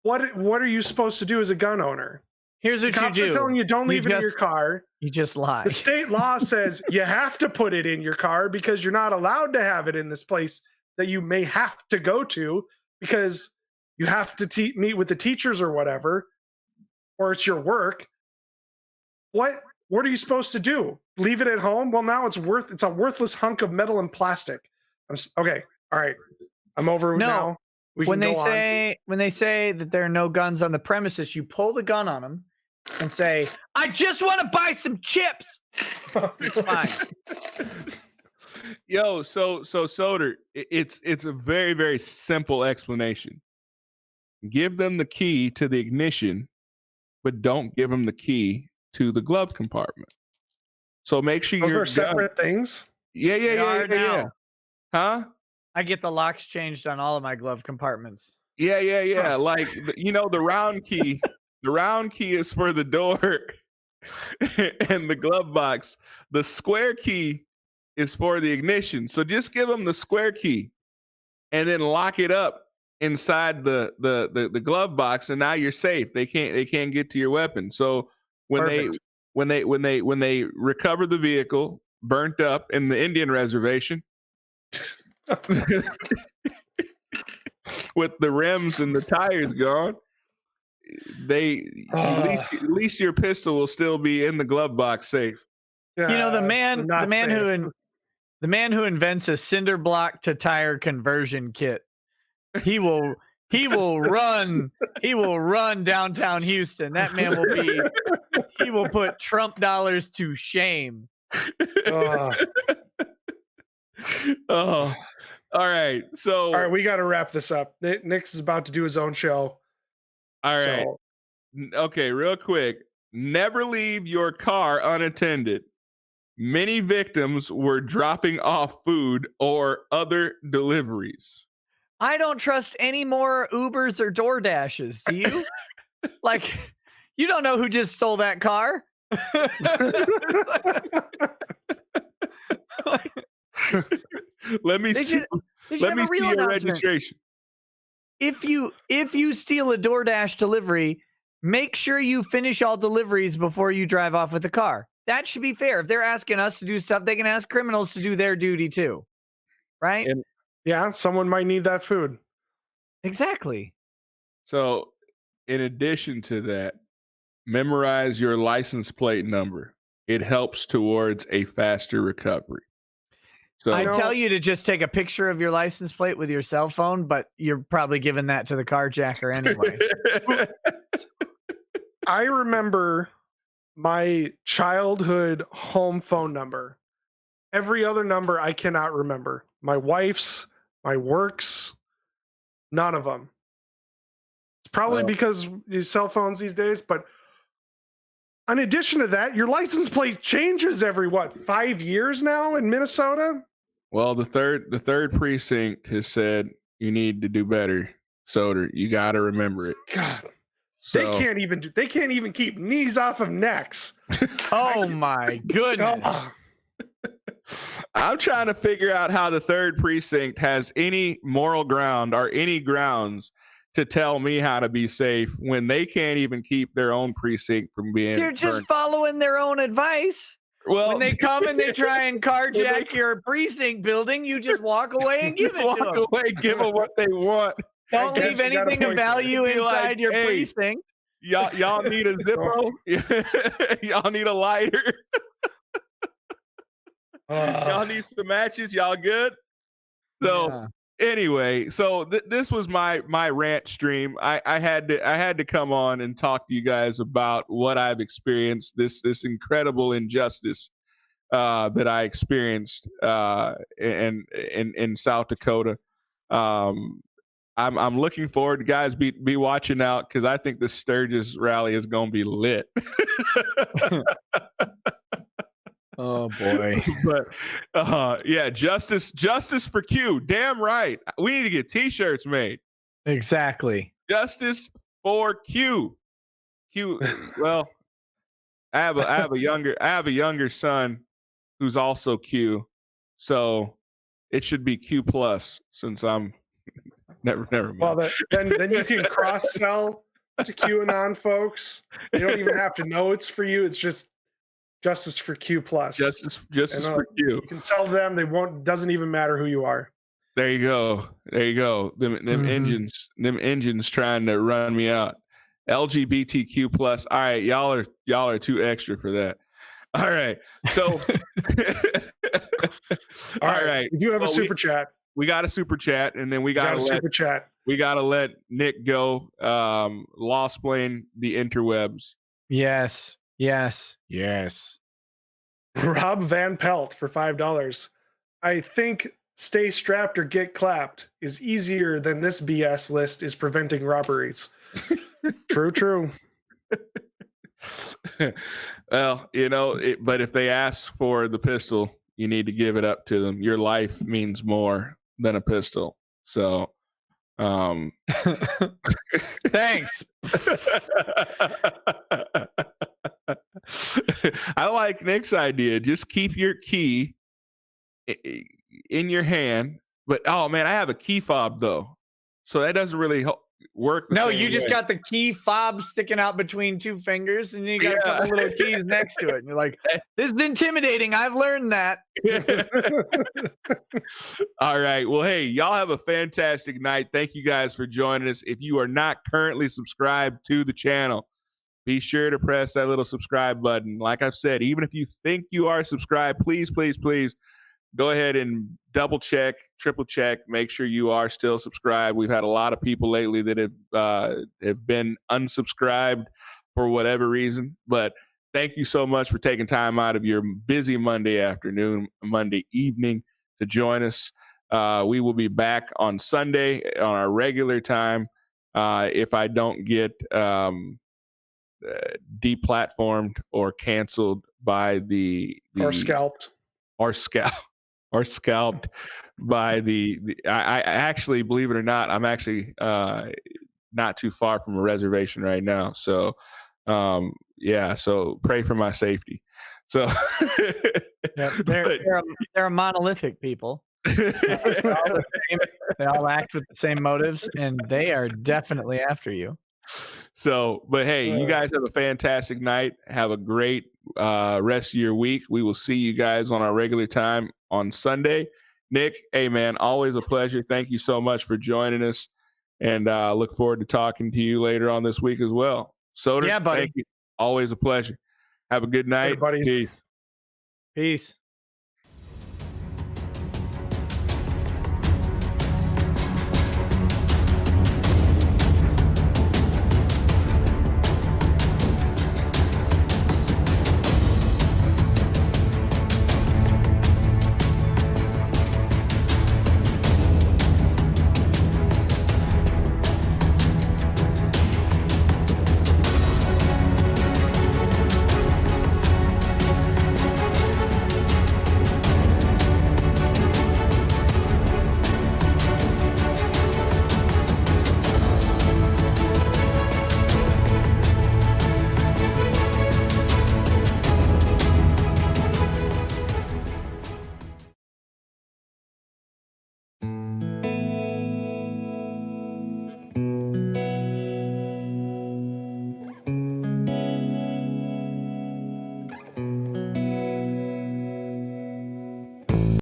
What are you supposed to do as a gun owner? Here's what you do. Are telling you don't leave it in your car. You just lie. The state law says you have to put it in your car because you're not allowed to have it in this place that you may have to go to because you have to meet with the teachers or whatever, or it's your work. What are you supposed to do? Leave it at home? Well, now it's a worthless hunk of metal and plastic. Okay. All right. I'm over now. When they say that there are no guns on the premises, you pull the gun on them and say, "I just want to buy some chips." It's fine. Yo, so Soder, it's a very, very simple explanation. Give them the key to the ignition, but don't give them the key to the glove compartment. So make sure those are separate things. Yeah. Huh? I get the locks changed on all of my glove compartments. Yeah. Like, the round key. The round key is for the door and the glove box. The square key is for the ignition. So just give them the square key and then lock it up inside the glove box, and now you're safe. They can't get to your weapon. So when they recover the vehicle burnt up in the Indian reservation with the rims and the tires gone, at least your pistol will still be in the glove box safe. The man who invents a cinder block to tire conversion kit, he will run downtown Houston. That man he will put Trump dollars to shame. Oh, all right. So, all right, we got to wrap this up. Nick's is about to do his own show. All right. Okay, real quick. Never leave your car unattended. Many victims were dropping off food or other deliveries. I don't trust any more Ubers or DoorDashes. Do you? Like, you don't know who just stole that car. Let me see. Let me see your registration. If you steal a DoorDash delivery, make sure you finish all deliveries before you drive off with the car. That should be fair. If they're asking us to do stuff, they can ask criminals to do their duty too. Right? And yeah, someone might need that food. Exactly. So, in addition to that, memorize your license plate number. It helps towards a faster recovery. So I tell you to just take a picture of your license plate with your cell phone, but you're probably giving that to the carjacker anyway. I remember my childhood home phone number. Every other number I cannot remember. My wife's, my work's, none of them. It's probably because these cell phones these days, but in addition to that, your license plate changes every 5 years now in Minnesota? Well, the third precinct has said you need to do better, Soder. You got to remember it. God, so, they can't even keep knees off of necks. Oh my goodness! I'm trying to figure out how the third precinct has any moral ground or any grounds to tell me how to be safe when they can't even keep their own precinct from being. They're just following their own advice. Well, when they come and they try and carjack your precinct building, you just walk away and give it to them. Walk away, give them what they want. Don't leave anything of value inside your precinct. Y'all need a Zippo? Y'all need a lighter? Y'all need some matches? Y'all good? So anyway, so this was my rant stream. I had to come on and talk to you guys about what I've experienced, this incredible injustice that I experienced in South Dakota. I'm looking forward to guys be watching out because I think the Sturgis rally is going to be lit. Oh boy. But yeah, justice for Q. Damn right. We need to get t-shirts made. Exactly. Justice for Q. Well, I have a younger son who's also Q. So it should be Q plus since I'm never mind. Well, then you can cross sell to QAnon folks. You don't even have to know it's for you. It's just Justice for Q plus. Justice for Q. You can tell them they won't. Doesn't even matter who you are. There you go. Them engines trying to run me out. LGBTQ plus. All right, y'all are too extra for that. All right, so all right. We do have a super chat. We got a super chat, and then we got a super chat. We got to let Nick go. Lost-playing the interwebs. Yes. Rob Van Pelt for $5. I think stay strapped or get clapped is easier than this BS list is preventing robberies. True. Well, but if they ask for the pistol, you need to give it up to them. Your life means more than a pistol. So, thanks. I like Nick's idea. Just keep your key in your hand. But oh man, I have a key fob though, so that doesn't really work. No, you just got the key fob sticking out between two fingers, and you got a couple little keys next to it. And you're like, "This is intimidating." I've learned that. All right. Well, hey, y'all have a fantastic night. Thank you guys for joining us. If you are not currently subscribed to the channel, be sure to press that little subscribe button. Like I've said, even if you think you are subscribed, please go ahead and double check, triple check, make sure you are still subscribed. We've had a lot of people lately that have been unsubscribed for whatever reason. But thank you so much for taking time out of your busy Monday afternoon, Monday evening to join us. We will be back on Sunday on our regular time if I don't get deplatformed or canceled by or scalped by I actually, believe it or not, I'm actually not too far from a reservation right now. So so pray for my safety. So they're a monolithic people. They all act with the same motives, and they are definitely after you. So, but hey, you guys have a fantastic night. Have a great rest of your week. We will see you guys on our regular time on Sunday. Nick, hey man, always a pleasure. Thank you so much for joining us, and look forward to talking to you later on this week as well. Soder, yeah, buddy. Thank you. Always a pleasure. Have a good night. Hey, buddy. Peace. Peace.